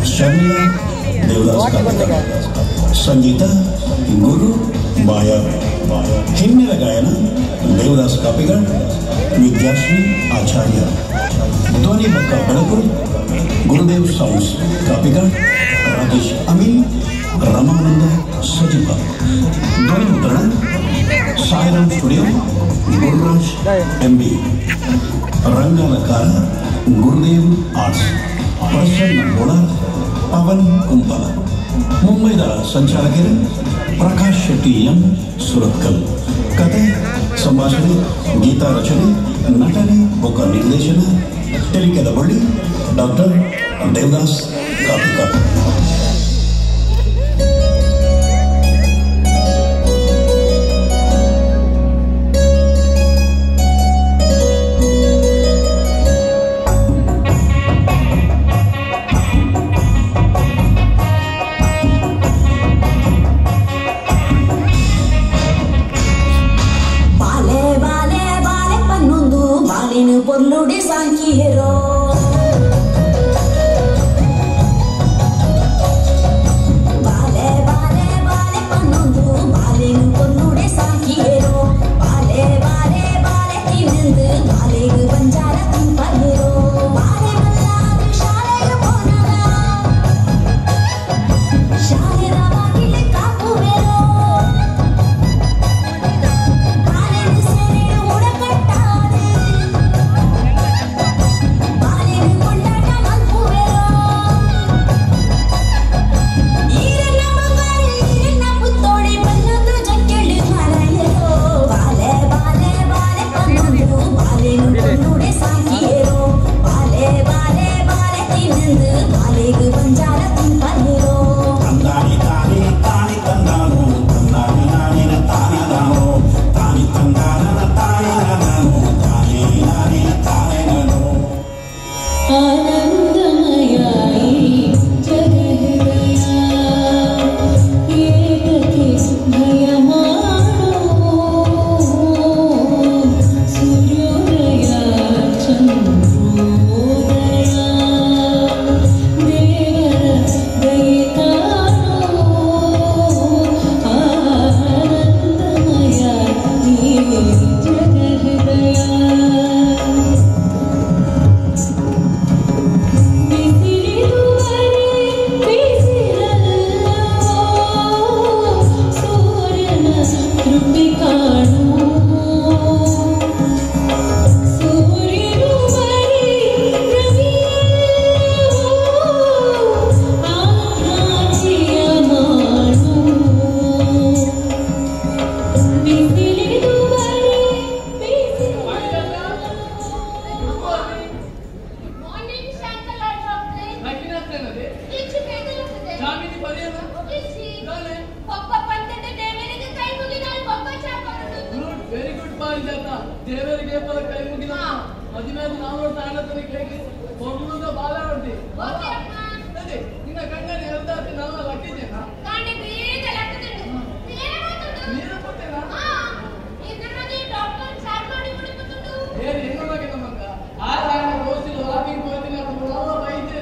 शर्मिला देवदास कापेकर, संगीता गुरु माया, हिन्नेल गायन देवदास कापेकर, विद्याश्री आचार्य, ध्वनि बक्क बेळगु गुरुदेव साउंड्स कापेकर, राजेश अमीन, रामानंद सजीव, ध्वनि मुद्रण साईराम स्टूडियो गुरुराज MB, रंगालकार गुरुदेव आर्ट्स, प्रसन्न ಗೋಳಾ, ಪವನ್ ಕುಂಪಲ, ಮುಂಬೈದ ಸಂಚಾಲಕರು ಪ್ರಕಾಶ್ ಶೆಟ್ಟಿ ಎಂ ಸುರತ್ಕಲ್. ಕಥೆ ಸಂಭಾಷಣೆ, ಗೀತಾ ರಚನೆ, ನಟನೆ ಬೊಕ್ಕ ನಿರ್ದೇಶನ ತೆಲಿಕೆದ ಬಳ್ಳಿ doctor Devadas Kapikar. Porlude sankiero bale bale bale pannundu balenu porlude sankiero bale bale bale tinendu balegu banjara timpalero bale malladu ಶಾಲೆಗೆ ಹೋನಲ್ಲ ಶಾಲೆದ ಬಾಗಿಲು ಕಾಪುವೆರೋ ಬಾಲೆನು ಸೇರಿ ಹುಡುಕಟ್ಟಾದೆ ದೇವರಿಗೆ ಕೈ ಮುಗಿದ ಮದುವೆ ನಾವು ತಾಣತನಿಗೆ ಹೊರಲುದ ಬಾಲ ಹೊಡ್ತಿ ಅದೇ ನಿನ್ನ ಕಣ್ಣಲ್ಲಿ ಹೇಳ್ದಾತಿ ನಾವು ಲಕ್ಕಿದ್ದೇನಾ ನೀನು ಕೊಟ್ಟೇನಾ ಏನು ಹೆಣ್ಣು ಬಗ್ಗೆ ನಮಗ ಆ ತಾಣ ರೋಸಿಲು ವಾಕಿಂಗ್ ಹೋಗ್ತೀನಿ ಅದು ನಾವು ಬೈತೆ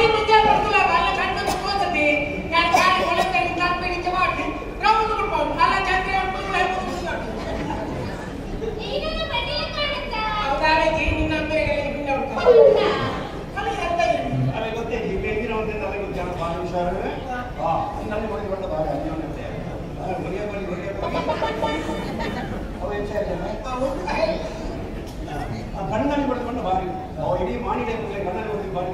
ಬಾರಿ ಮಜಾ ಬರ್ತಲ್ಲ ಬಾಲ ಕಣ್ಣು ಹೋಗುತ್ತೆ ಯಾರು ಕಾಣೆ ಒಳಗೆ ಕಾಲ್ಪೇಡಿ ಜವಾಟಿ ರೌಂಡ್ ಬಿಡ್ಬೋದು ಬಾಲ ಜಾತ್ರೆ ಮಾಡ್ಕೊಂಡು ಈಗನೇ ಬಡ್ಡಿಯ ಕಾಣುತ್ತಾ ಅವರಾಳೆ ಜೀನಿನ ಬೇರೆ ಬಿಂದ ಕಲಿ ಅರ್ಥ ಅರೆ ಗೊತ್ತೇ ಈ ಬೇಗಿನ ಒಂದು ನನಗೆ ಜನ ಭಾಳ ಹುಷಾರೇ ನನ್ನ ಮನೆ ಬಂದ ಭಾಳ ಅನ್ಯೋನ್ಯತೆ ಬರಿಯ ಅವು ಹೆಚ್ಚಾಗಿದ್ದಾನೆ ಕಣ್ಣಲ್ಲಿ ಬಡ್ಕೊಂಡು ಭಾರಿ ಅವು ಇಡೀ ಮಾಡಿದೆ ಕಣ್ಣಲ್ಲಿ ಬಡ್ದು ಭಾರಿ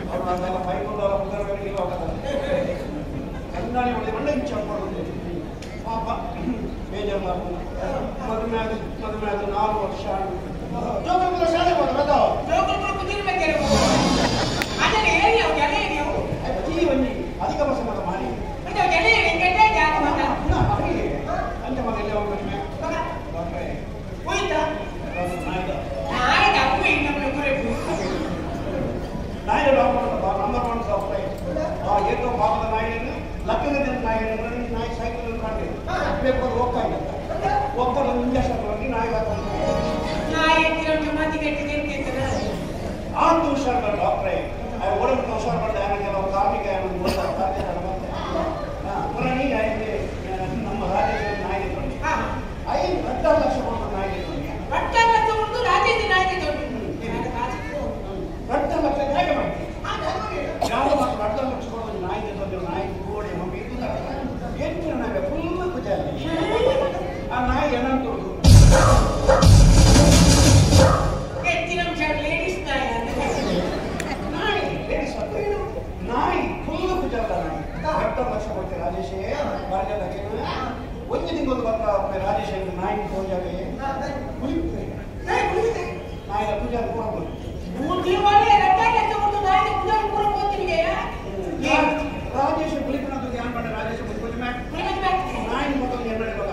ಅವರು ಅದೆಲ್ಲ ಬೈಕೊಂಡು ಮುಖರ್ಗಳಿಗೆ ಹೋಗ್ತಾರೆ ಕಣ್ಣಲ್ಲಿ ಬಡ್ದು ಒಳ್ಳೆ ಇಚ್ಛೆ ಮಾಡ್ಕೊಂಡು ಪಾಪ ಬೇಜಾರು ಮದುವೆ ಅದು 4 ವರ್ಷ ಜೋಗಪುರ ಶಾಲೆ ಹೋದ ಜೋಗಪುರ ಕುದಿರ್ಬೇಕೇ ಅದನ್ನ ಹೇಳಿ ಅವ್ರು ಗೆಲೆ ನೀವು ಜೀವನಿ ಅಧಿಕ ವರ್ಷ ಮಾಡಿ ಮತ್ತೆ ಅವ್ರು ಗೆಲೆ ಗೆಡ್ಡೆ ಜಾಗ ಮಾಡ ಅಂತ ಮಗ ಎಲ್ಲ ಹೋಗ್ಬೇಕು ಹೋಯ್ತಾ ನಾಯ್ಕ ನಾಯ್ಕ ಅಪ್ಪು ಇನ್ನೊಬ್ಬರು ಗುರೆ ನಾಯಿ ನಂಬರ್ 1 ಸಾಫ್ಟ್ವೇರ್ ಏಕೋ ಪಾಪದ ನಾಯಿಯನ್ನು ಲಕ್ಕದ ನಾಯಿಯನ್ನು ನಾಯಿ ಸೈಕಲ್ ಕಾಣ್ತೀವಿ ಬೇಕು ಹೋಗ್ತಾ ಇಲ್ಲ ಹೋಗ್ತಾ ಒಂದು ಇಂಜೆಕ್ಷನ್ ಮಾಡಿ ನಾಯಿ ನಾಯಿ ಎತ್ತಿರೋ ಮಾತಿಗೆ ಎಟ್ಟಿಗೆ 6 ಹುಷಾರು ಡಾಕ್ಟ್ರೇ ಒಳಗೆ ಹುಷಾರು ಮಾಡಿದೆ ಕೆಲವು ಕಾರ್ಮಿಕ ಪುರಾಣಿಗೆ ನಮ್ಮ ರಾಜ್ಯದಲ್ಲಿ ನಾಯಿ 10 ಲಕ್ಷ ಕೊಟ್ಟು ನಾಯಿ 10 ಲಕ್ಷ ಕೊಟ್ಟು ರಾಜ್ಯದ ನಾಯಿಗೆ ದೊಡ್ಡ 10 ಲಕ್ಷ ಹೇಗೆ ಮಾಡ್ತೀವಿ ಯಾವ ಮಾತ್ರ 10 ಲಕ್ಷ ಕೊಟ್ಟು ನಾಯಿ ತಂದು ನಾಯಿ ಗೋಡೆ ಮಮ್ಮಿ ಹೆಚ್ಚಿನ ನಾಯಿ ಫುಲ್ ಕುಜಾಲಿ ಆ ನಾಯಿ ಏನಂತ ತೊಳೆದು ಹೆಚ್ಚಿನ ಲೇಡೀಸ್ ನಾಯಿ ನಾಯಿ ಫುಲ್ ಕುಜಾಲ ನಾಯಿ 10 ಲಕ್ಷ ಕೊಡ್ತೀವಿ ರಾಜೇಶೇ ಭಾರತದಾಗೆ ಒಂದು ತಿಂಗಳು ಬರ್ತಾ ರಾಜೇಶ್ ನಾಯಿ ಪೂಜಾಗೆ ನಾಯಿನ ಪೂಜಾ ಹೋಗ್ಬೋದು ರಾಜೇಶ್ ಕುಳಿಪುಣದ್ದು ಧ್ಯಾನ ಮಾಡಿ ರಾಜೇಶ್ ಪೂಜೆ ನಾಯಿ ಮತ್ತೊಂದು ಎನ್ನಡೆ ಬಗ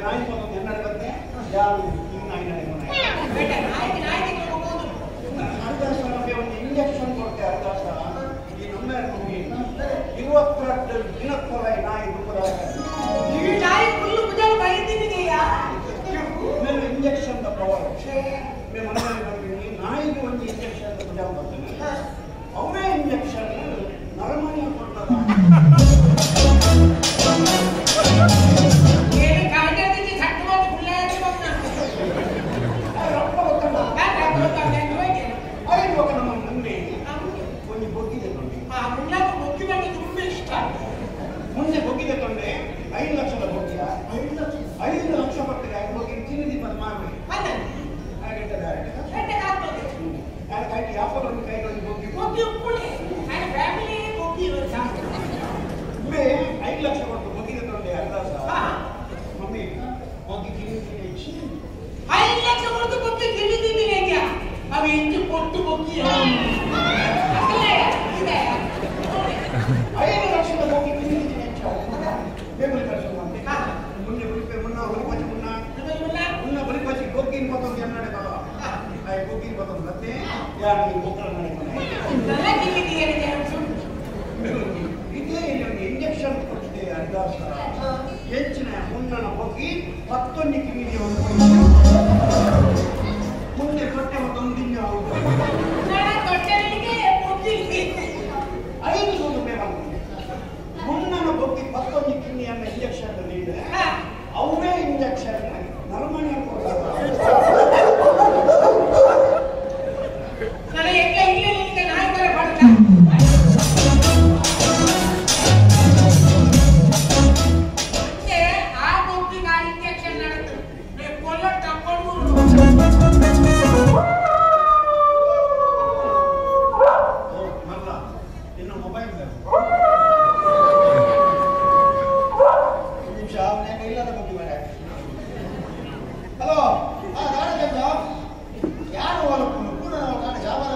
ನಾಯಿ ಮತ್ತೊಂದು ಎನ್ನಡೆ ಬಂದೆ ಯಾರು ಈ ನಾಯಿ ಹರಿದಾಸ ನಮಗೆ ಒಂದು ಇಂಜೆಕ್ಷನ್ ಕೊಡ್ತೆ ಹರಿದಾಸ ಈ ನಮ್ಮ ನಮಗೆ 22 ದಿನಕ್ಕೊಳ ನಾಯಿ ದುಃಖದಾಗ ಮೇಲೆ ಇಂಜೆಕ್ಷನ್ ಪವರ್ ಮೇಲೆ ಮನೆಯಲ್ಲಿ ಬಂದಿದ್ದೀನಿ ನಾಯಿಗೆ ಒಂದು ಇಂಜೆಕ್ಷನ್ ಪೂಜಾ ಬರ್ತೇನೆ ಅವರೇ ಇಂಜೆಕ್ಷನ್ ನರಮಣಿ ಕೊಡ್ತದ ನಮ್ಮ ಮುಂದೆ ಒಂದು ಬೊಗ್ಗಿದೆ ತೊಂಡೆ ಮುಂದೆ ಬೊಗ್ಗಿದೆ ತೊಂಡೆ 5 ಲಕ್ಷದ ಬೊಗ್ಗಿಯ 5 ಲಕ್ಷ ಕೊಟ್ಟಿದೆ ಬೊಗ್ಗಿ ತಿನ್ನಿದಿ ಬಂದು ಮಾಡಿ ಕೈಗೆ ಯಾಪಲ್ಲಿ ಕೈಗೊಂಡು ಬೊಗ್ಗಿ 5 ಲಕ್ಷ ಕೊಟ್ಟು ಬೊಗ್ಗಿದೆ ತೊಂಡೆ ಅರ್ಧಾಸ ಮಮ್ಮಿ ಬೊಗ್ಗಿ ತಿನ್ನಿ 5 ಲಕ್ಷ ಕೊಟ್ಟು ಬೊಗ್ಗಿ ತಿನ್ನಿದ್ದೀನಿ ಹೇಗೆ ಅವು ಹೆಚ್ಚು ಕೊಟ್ಟು ಬೊಗ್ಗಿ 5 ಲಕ್ಷದ ಬೊಗ್ಗಿ ತಿನ್ನಿದ್ದೀನಿ ಹೆಚ್ಚು ಬೇಬಲಿ ಕಳಿಸು ಮುಂದೆ ಮುನ್ನ ಬಲಿಪಚ್ಚಿ ಬೊಗ್ಗಿನ ಮತ್ತೊಂದು ಎನ್ನಡೆ ಬರ ಆ ಬೊಗ್ಗಿನ ಮತ್ತೊಂದು ಮತ್ತೆ ಯಾರು ನೀವು ಮಕ್ಕಳ ಇದೇ ಒಂದು ಇಂಜೆಕ್ಷನ್ ಕೊಟ್ಟಿದೆ ಹರಿದಾಸ ಹೆಚ್ಚಿನ ಮುನ್ನನ ಬೊಗ್ಗಿ 11 ಕಿವಿಗೆ ಮುಂದೆ ಕೊಟ್ಟೆ ಮತ್ತೊಂದು ದಿನ 5 ರೂಪಾಯಿ ಮುನ್ನನ ಬೊಗ್ಗಿ 11 ಕಿವಿಯನ್ನು ಇಂಜೆಕ್ಷನ್ ನೀಡಿದೆ ಅವರೇ ಇಂಜೆಕ್ಷನ್ ನರಮಣಿ ಇನ್ನು ಮೊಬೈಲ್ ಇಲ್ಲದ ಬಗ್ಗೆ ಬೇಡ ಹಲೋ ಯಾರು ಕೂಡ ನಾನು ಜಾಬಾರ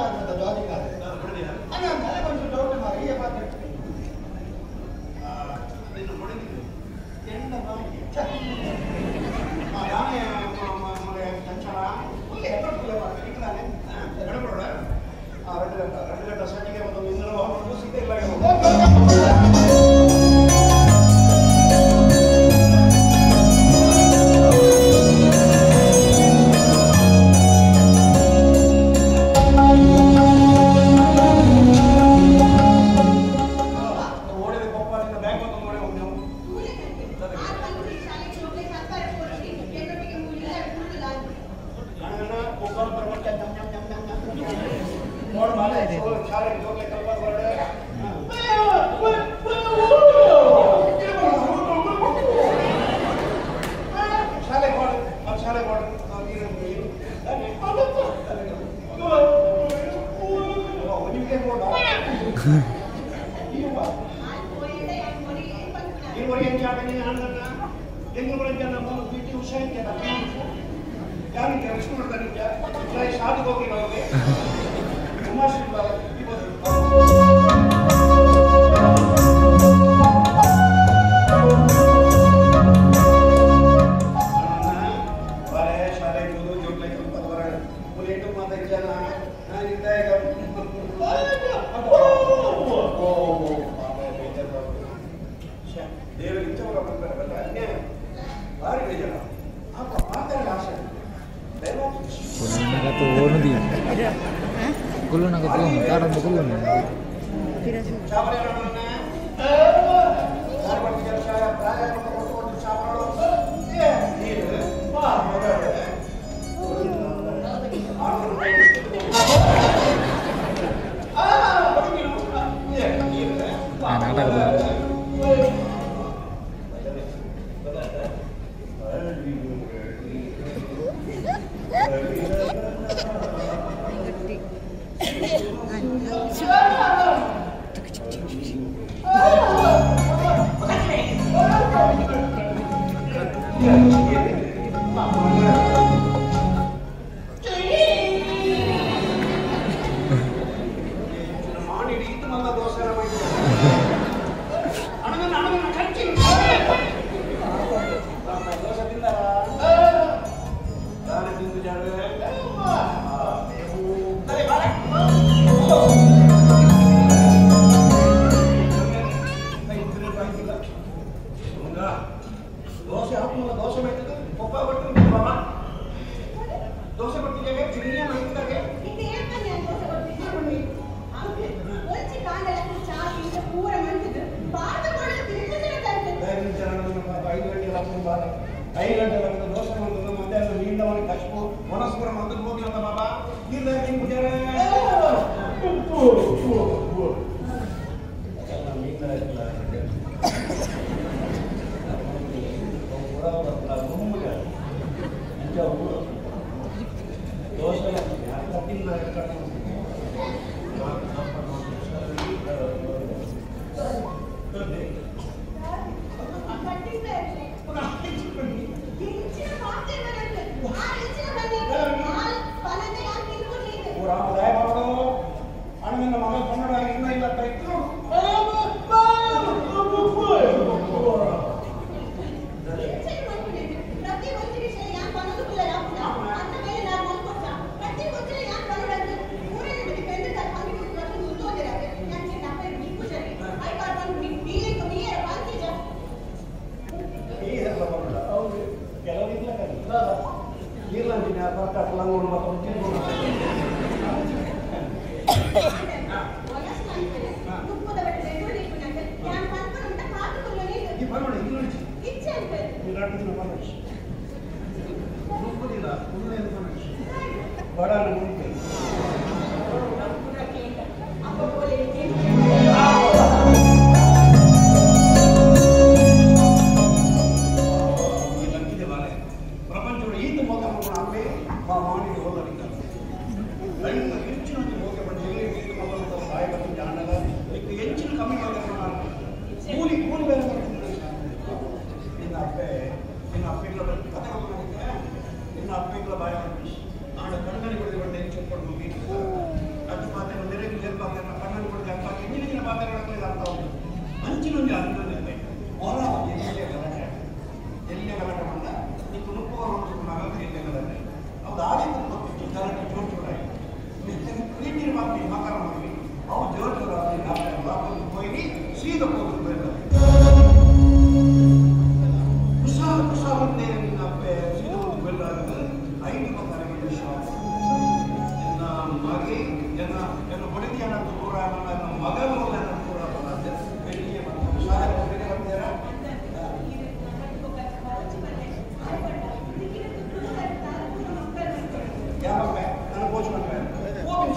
ಶಾಲೆಗೆ ಜೋಗ್ಲೆ ಕಲ್ಪದ ಹೊರಡೆ ಶಾಲೆ ಮಾಡು ನಿಮಗೆ ಎಂಗು ಜನ ಬಿಟ್ಟು ಹುಷಾರಿಕೆ ಯಾರಿಗೆ ಎಷ್ಟು ಮಾಡ್ತಾರೆ ಶಾಲೆಗೆ ಹೋಗಿ ನಮಗೆ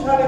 ಶಾಲೆ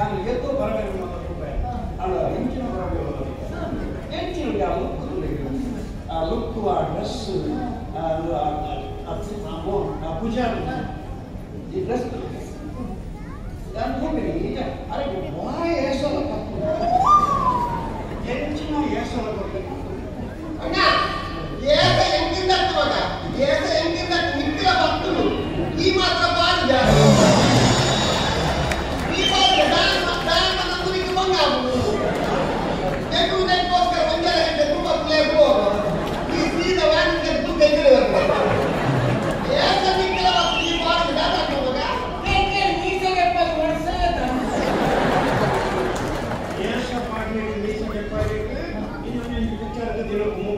ನಾನು ಎದ್ದು ಬರಬೇಕು ರೂಪಾಯಿ ನಾನು ಹೆಂಚಿನ ಬರಬೇಕು ಹೆಂಚಿನ ಆ ಲುಕ್ ಆ ಲುಕ್ ಆ ಡ್ರೆಸ್ ಪೂಜಾ ಈ ಡ್ರೆಸ್ ನಾನು ಹೋಗ್ತೀನಿ ಈಗ ಅರೆ ಭಾಳ ಏಸೋಲ್ಲ ಹೆಂಚಿನ ಏಸೋಲ್ಲ ಕೊಡ್ಬೇಕು ಅಣ್ಣ ಏಸ ಎಂಟಿಂದ ಮಗ ಏಸ ಎಂಟಿಂದ ನಿಕ್ಕಿಲ ಭಕ್ತರು ಈ ಮಾತ್ರ ಬಾರಿದ ಈ ಬಾರಿದ ದಾನ ನಂಬರಿಗೆ ಬಂಗಾವು ನೆಟ್ಟು ನೆಟ್ಟೋಸ್ಕರ ಒಂದರ ಗಂಟೆ ತುಂಬ ಪ್ಲೇಗು ಈ ಸೀದಾ ವ್ಯಾನಿಗೆ ದುಡ್ಡು ಎದುರು ಬರ್ತದೆ ಏಸ ನಿಕ್ಕಿಲ ಭಕ್ತರು ಈ ಬಾರಿದ ದಾನ ಮಗ ಮೀಸೆಗೆ ವರ್ಷ ಏಸ ಪಾಡಿ ಮೀಸೆಗೆ ಪಾಡಿ ಇನ್ನೊಂದು ವಿಚಾರದ ದಿನಕ್ಕೆ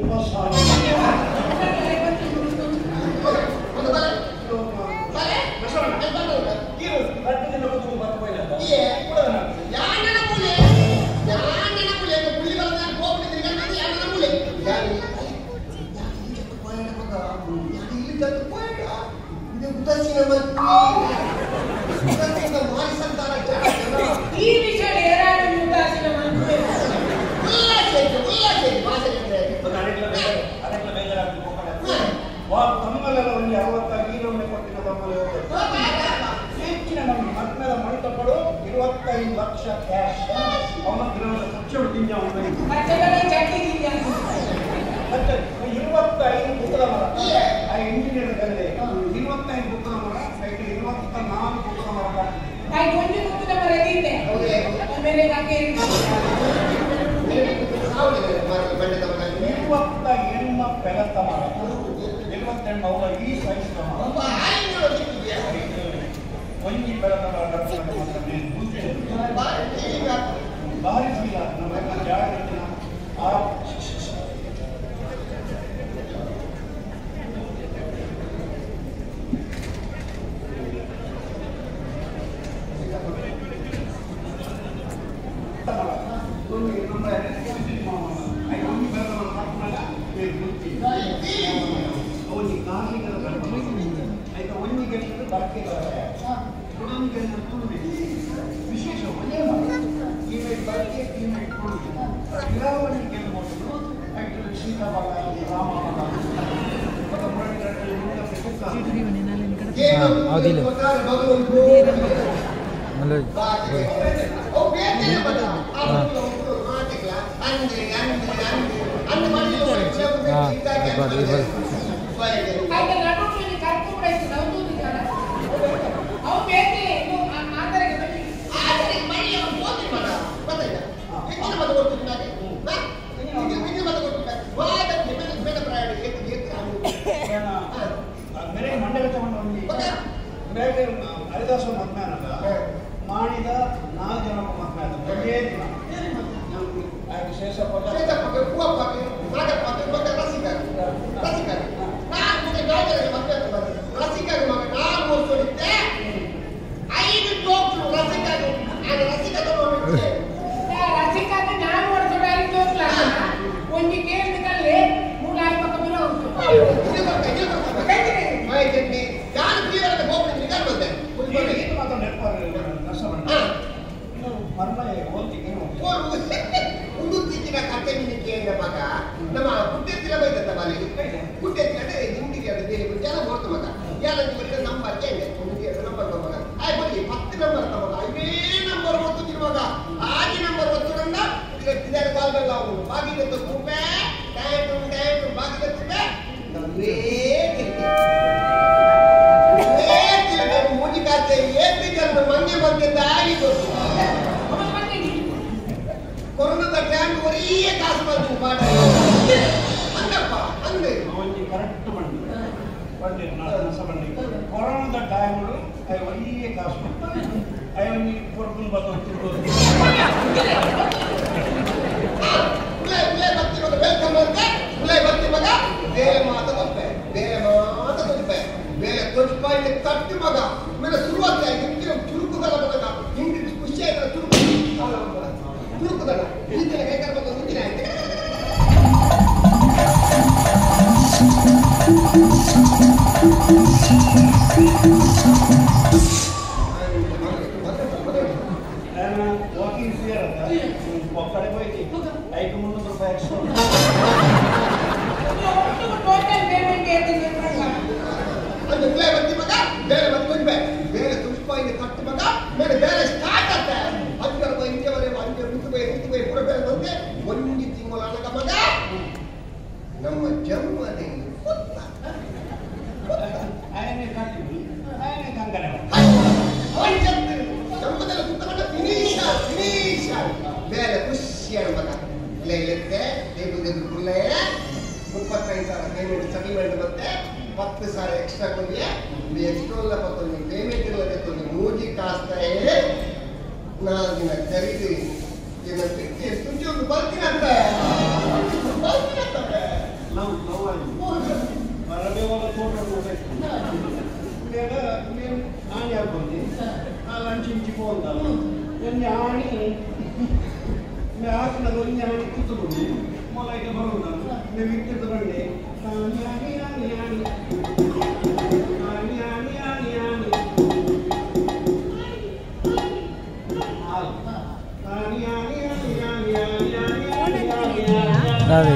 30,000 ಈ ವಿಷಯ ಏನಾದರೂ ಉದಾಸೀನ ಮಾಡ್ತಾರೆ ತಮ್ಮಲೆಲ್ಲ ಒಂದು 65 ಕೊಟ್ಟಿನ ತಮ್ಮಲ್ಲಿ ಹೆಚ್ಚಿನ ನಮ್ಮ ಮಕ್ಕಳ ಮಣಿತಗಳು 25 ಲಕ್ಷ ಕ್ಯಾಶ್ ಅವನ ದಿನದ ಖರ್ಚು ತಿಂಜ ಖರ್ಚುಗಳೇ ಚಟ್ಟಿದ್ದೀಯ 25 ಬುಕ್ಕದ ಮರ ಆ ಇಂಜಿನಿಯರ್ ಕಲಿದೆ 25 ಬುಕ್ಕದ ಮರ 24 ಬುಕ್ಕದ ಮರ ಆಯ್ತು ಒಂದು ಮುತ್ತದ ಮರ ಇದ್ದಿದ್ದೆ ಆಮೇಲೆ ಯಾಕೆ 28 ಬೆಳತ ಮರ 28 ಅವರ ಈ ಸೈಜ್ ಒಂಜಿ ಬೆಳತ ಮರ ಭಾರಿ ಸೀಲ ನಮ್ಮ ಜಾಗ ಆ ವಿಶೇಷ ಹರಿದಾಸ ಮದ್ಮ್ಯಾನದ ಮಾಡಿದ 4 ಜನ ಮದ್ಮ್ಯಾನ ಒಂದೇ ದಿನ ಶೇಷಪ್ಪ ರಸಿಕಾಗೆ ನಾನು ಓಡಿಸೋಣ ಒಂದು ಕೇಳಿದಲ್ಲಿ 3 ಪಕ್ಕ ಬಿಡ ಉಂಟು ಉಡುತ್ತಿನ ಕತೆ ನಿನಗೆ ಮಗ ನಮ್ಮ ಕುಟ್ಟೆತ್ತಿನ ಬೈದ ಬಾಲಿ ಕುಟ್ಟೆತ್ತಿನ ಹಿಂದಿಗೆ ಬೇರೆ ಜನ ಹೋಗ್ತ ಮಗ ಯಾರ ನಂಬರ್ ನಂಬರ್ ಮಗ ಆಯ್ ಬನ್ನಿ 10 ನಂಬರ್ ತಮಗ ಇವೇ ನಂಬರ್ ಓದ್ತಿನ ಮಗ ಆಗಿ ನಂಬರ್ ಓದ್ಕೊಂಡ ಇದರ ಕಾಲ್ಬೆಲ್ಲ ಅವನು ಬಾಗಿಗೆ ತುಂಬೆ ಟೈಟು ಟೈಟು ಬಾಗಿಗೆ ತುಂಬೆ ನವೇ ಮುಗಿದಾತೆ ಏಪಿ ಜನ ಮಂಗೆ ಬಂದಿದ್ದ ಆಗಿ ಕೊರೋನಾದ ಟ್ಯಾಂಕ್ ಒರಿಯೇ ಕಾಸು ಬಂದು ಪಾಠ ಅಂದಪ್ಪ ಅಂದೆ ಒಂದು ಕರೆಕ್ಟ್ ಬಂದು ಬಂದೆ ಬಂದಿ ಕೊರೋನಾದ ಟೈಮ್ಗಳು ಒರಿಯೇ ಕಾಸು ಅಯ್ಯೋ ಕೊಡ್ಕೊಂಡು ಬಂದು ಬರ್ತಿರೋದು ವೆಲ್ಕಮ್ ಅಂತ ಬರ್ತಿ ಮಗ ಬೇರೆ ಮಾತ ತಪ್ಪೆ ಬೇರೆ ತೊಚ್ಪಾಯಿ ತಟ್ಟಿ ಮಗ ಮೇಲೆ ಶುರುವಾತ ಚುರುಕುದಲ್ಲ ಮಗ ಹಿಂದಿ ಖುಷಿ ಆಯ್ತಲ್ಲ ಚುರುಕುದಲ್ಲ ಹಿಂದಿನ ಕೈಕಾರ ಬಂದು ಮುಂದಿನ ಆಯ್ತು ವಾಕಿಂಗ್ ಫಿಯರ್ ಅಂತ ಒಕ್ಕಡೆ ಹೋಯ್ತು ₹500 ಎಕ್ಸ್ಟ್ರಾ ಟೋಟಲ್ ಪೇಮೆಂಟ್ ಹೇಳ್ತೀನಿ ಅದು ಬೇರೆ ಬರ್ತಿ ಮಗ ಬೇರೆ ಬಂದ್ಬೇಕು ಬೇರೆ ತುಷ್ಪಾಯಿಗೆ ಕಟ್ಟು ಮಗ ಬೇರೆ ಬೇರೆ ಸ್ಟಾರ್ಟ್ ಆಗ್ತದೆ ಅದ್ರ ಇಂಜವರೆ ಅಂಜೆ ಋತುಬೈ ಪೂರ ಬೇರೆ ಬಂದೆ ಒಂದು ತಿಂಗಳ ಅನಗ ಮಗ ನಮ್ಮ ಜನ್ಮನೇ ಆಯನೆ ಕಾಟಿವಿ ಆಯನೆ ಕಂಗನೆ ಜನ್ಮದಲ್ಲಿ ಕುತ್ತಕೊಂಡ ಫಿನಿಶ್ ಬೇರೆ ಖುಷಿಯಾದ ಮಗ ಇಲ್ಲಕ್ಕೆ ದೇಗುದೇದು ಕುಳ್ಳೆ 35,000 ಪೇಮೆಂಟ್ ಸೆಟಲ್ಮೆಂಟ್ ಮತ್ತೆ 10,000 ಎಕ್ಸ್ಟ್ರಾ ಕೊಡಿಯ ಎಕ್ಸ್ಟ್ರಾ ಪತ್ತೊಂದು ಪೇಮೆಂಟ್ ಇಲ್ಲದೆ ತೊಂದು ಮೂಜಿ ಕಾಸ್ತಾಯೇ ನಾಲ್ಕಿನ ಖರೀದಿ ತುಜಿ ಒಂದು ಬರ್ತೀನಂತ ನಾವು ಮರಬೇ ಹೋಗ ಫೋಟೋ ನೋಡ್ಬೇಕು నేను ఆని అనుకుంది అలా చించిపోతాను ఎన్ని ఆని మే ఆకిన దొన్ని ఆని కూతురుంది మొలైతే బరువున్నాను మేము విక్కిత బండి ఆని ఆని ఆని ఆని ఆని ఆని ఆని ఆని ఆని ఆని ఆని ఆని ఆని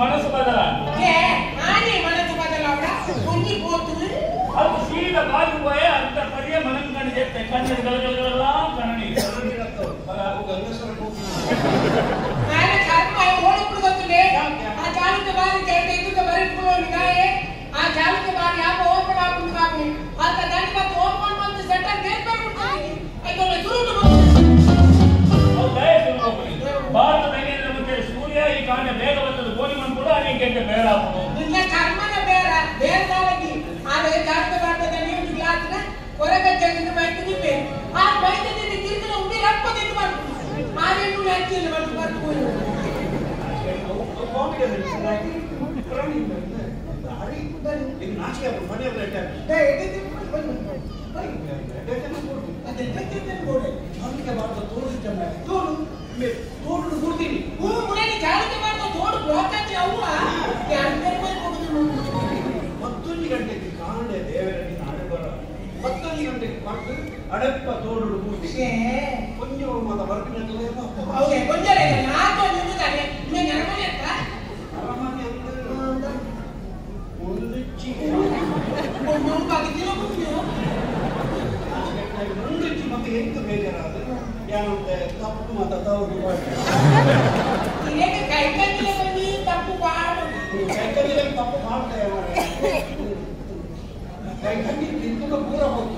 మనసు బదలా మనసు బదలా ಅದು ಸೀದಾ ಬಾಗಿ ಹೋಯ ಅಂತ ಪರಿಯ ಮನಂ ಕಂಡು ಚೆತ್ತೆ ಕಣ್ಣು ಗಲಗಲಗಲ ಕಣ್ಣಿ ಅದು ಗಂಗಸರ ಕೂತು ನಾನು ಕರ್ಮ ಓಡಿಬಿಡು ಗೊತ್ತಿದೆ ಆ ಜಾಲಕ್ಕೆ ಬಾರಿ ಚೆತ್ತೆ ಇದಕ್ಕೆ ಬರಿಸ್ಕೊಳ್ಳೋ ನಿಗಾಯೆ ಆ ಜಾಲಕ್ಕೆ ಬಾರಿ ಯಾಕೆ ಓಪನ್ ಆಗುದು ಕಾಪಿ ಅಂತ ಗಂಟೆ ಮತ್ತೆ ಓಪನ್ ಬಂದು ಸೆಟಲ್ ಗೇಟ್ ಮಾಡ್ಬಿಡ್ತೀನಿ ಅದನ್ನ ಸುರುಟು ಭಾರತದಲ್ಲಿ ಮತ್ತೆ ಸೂರ್ಯ ಈ ಕಾಂಡ ಬೇಗ ಬರ್ತದೆ ಗೋಲಿ ಮಣ್ಣು ಕೂಡ ಅನೇಕ ಬೇಡ ನಿನ್ನ ಕರ್ಮನ ಬೇಡ ಬೇಡದಾಗಿ ಆದರೆ ಜಾಸ್ತಿ ಬರ್ತದೆ ನೀವು ಗ್ಲಾಸ್ನ ಹೊರಗೆ ಚೆಂದ ಬೈತಿದ್ದೆ ಆ ಬೈತಿದ್ದೆ ತಿರುಗಿನ ಉಂಡಿ ರಪ್ಪದಿಂದ ಮಾಡ್ತೀನಿ ಆದ್ರೆ ನೀವು ಹಚ್ಚಿಲ್ಲ ಬಂದು ಬರ್ಬೋದು ನಾಚಿಕೆ ಮನೆಯಲ್ಲ ಚಾಲುಕ್ಯ ಭಾರತ ತೋಡು ತೋಡು ಕೊಡ್ತೀನಿ ಮತ್ತೊಂದು ಗಂಟೆಗೆ ಕಾಣೆ ದೇವರಲ್ಲಿ ಅಡಬರ ಮತ್ತೊಂದು ಗಂಟೆಗೆ ಮಕ್ಕಳು ಅಡಪ್ಪ ತೋಡು ಕೂಡಿಸಿ ಕೊಂಚ ಮತ ಬರ್ಕಿನಲ್ಲೇ ಅರಮನೆ ಮುಂದೆಚ್ಚಿ ಮತ್ತೆ ಎಂತ ಬೇಜಾರಾದ ಯಾನಂತೆ ತಪ್ಪು ಮತ ತವರು ತಪ್ಪು ಮಾಡ್ತೇವೆ ಕೈಕಂಡಿ ತಿಂದು ಪೂರ ಹೋಗಿ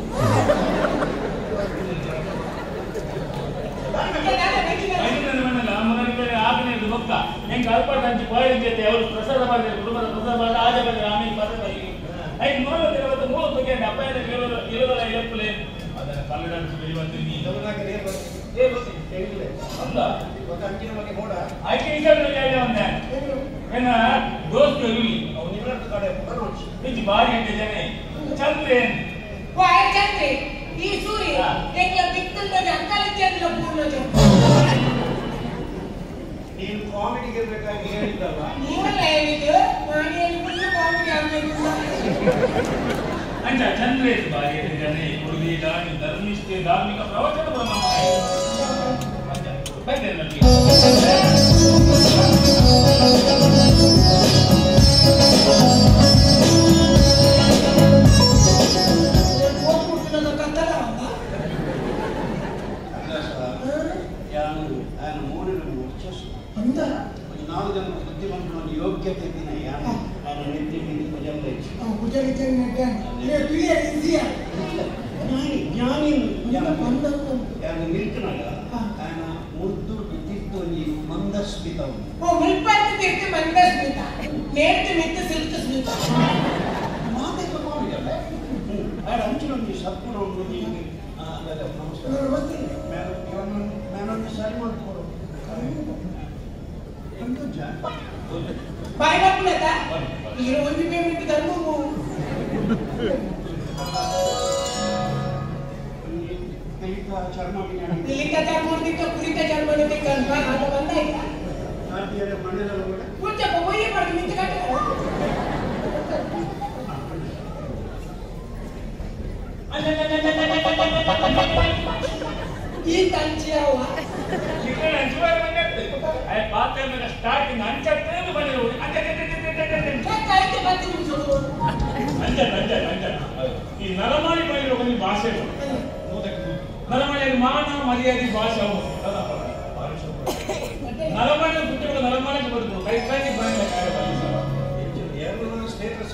ಆಗನೇದು ಭಕ್ತ ಹೆಂಗೆ ಅಲ್ಪಾಟ ಹಂಚಿ ಬಾಯಿನ ಜೊತೆ ಅವರು ಪ್ರಸಾದ ಮಾಡಿದ್ರು ಕುಟುಂಬದ ಪ್ರಸಾದ ಮಾಡಿ ಆಜ ಬಂದ್ರೆ ಆಮೇಲೆ ಪದದಲ್ಲಿ ಐದು ಮೂರು ಮೂರು ಬಗ್ಗೆ ಅಪಾಯದ ಇರೋದಲ್ಲ ಎಪ್ಪಲೆ ಅದನ್ನ ಕನ್ನಡ ಬೆಳಿಬಂದು ನೀನು ಅಲ್ಲ ಅಂಚಿನ ಬಗ್ಗೆ ನೋಡ ಆಯ್ಕೆ ಇದ್ದಾರೆ ಒಂದೇ ಏನ ದೋಸ್ತು ಇರಲಿ ಅವ್ರು ನಿನ್ನ ಕಡೆ ಹೆಚ್ಚು ಬಾರಿ ಗಂಟೆ ಜನ ಚಂದ್ರೇನ್ ಚಂದ್ರಿ ಈ ಸೂರ್ಯ ಅಂಕಲ್ ಚಂದ್ರ ಪೂರ್ಣ ನೀನು ಕಾಮಿಡಿಗೆ ಬೇಕಾಗಿ ಹೇಳಿದ್ದಲ್ಲ ನೀವೆಲ್ಲ ಹೇಳಿದ್ದು ನಾನು ಕಾಮಿಡಿ ಆಗಬೇಕು ಅಂಚ ಚಂದ್ರೇಶ್ ಬಾರಿ ಜನ ಹುಡುಗಿ ಧರ್ಮಿಷ್ಠೆ ಧಾರ್ಮಿಕ ಪ್ರವಚನ ಬಂದೆ ನನಗೆ ನಾಲ್ಕು ಜನ ಬುದ್ಧಿವಂತನ ಯೋಗ್ಯತೆ ಜ್ಞಾನಿ ನಿಲ್ಕನಾಗ ఆయన ముద్దు తిత్తోని మందస్మితం ముల్పతి తిత్తి మందస్మిత నేర్తి మిత్త సిల్త స్మిత మాతే కొమామిగల ఆయన అంచుని సత్పున ఉంది నమస్కారం నేను సరి ಮಾಡ್ಕೊಡು ಒಂದು ಜಾನ್ ಬಾಯ್ ಮಾಡ್ಕೊಳತ ಈ ಒಂದು ಪೇಮೆಂಟ್ ದಂಡು लिखा चर्म तो कुरिता चर्म के कंपा हाथ बंद है नाटियारे मण्णेला ಕೂಡ कुछ बोये पर मिंट काट ಈ ತಂಚಿಯವ ಚಿಕನ್ ಅಂಚುವಾರ ಬಂದತ್ತೆ ಐ ಪಾತೆ ಮೇಲೆ ಸ್ಟಾರ್ಟಿಂಗ್ ಅಂಚತ್ತೆ ಬಂದಿರೋ ಕೈತೆ ಬತ್ತಿ ಮುಚ್ಚು ಅಂಚ ಈ ನರಮಾಳಿ ಬಂದಿರೋ ಒಂದು ಭಾಷೆ ನರಮನೆಯಲ್ಲಿ ಮಾನ ಮರ್ಯಾದೆ ಭಾಷೆ ನರಮನೆ ಬಿಟ್ಟು ನರಮನೆಗೆ ಬರುದು ಕೈ ಸ್ಟೇಟಸ್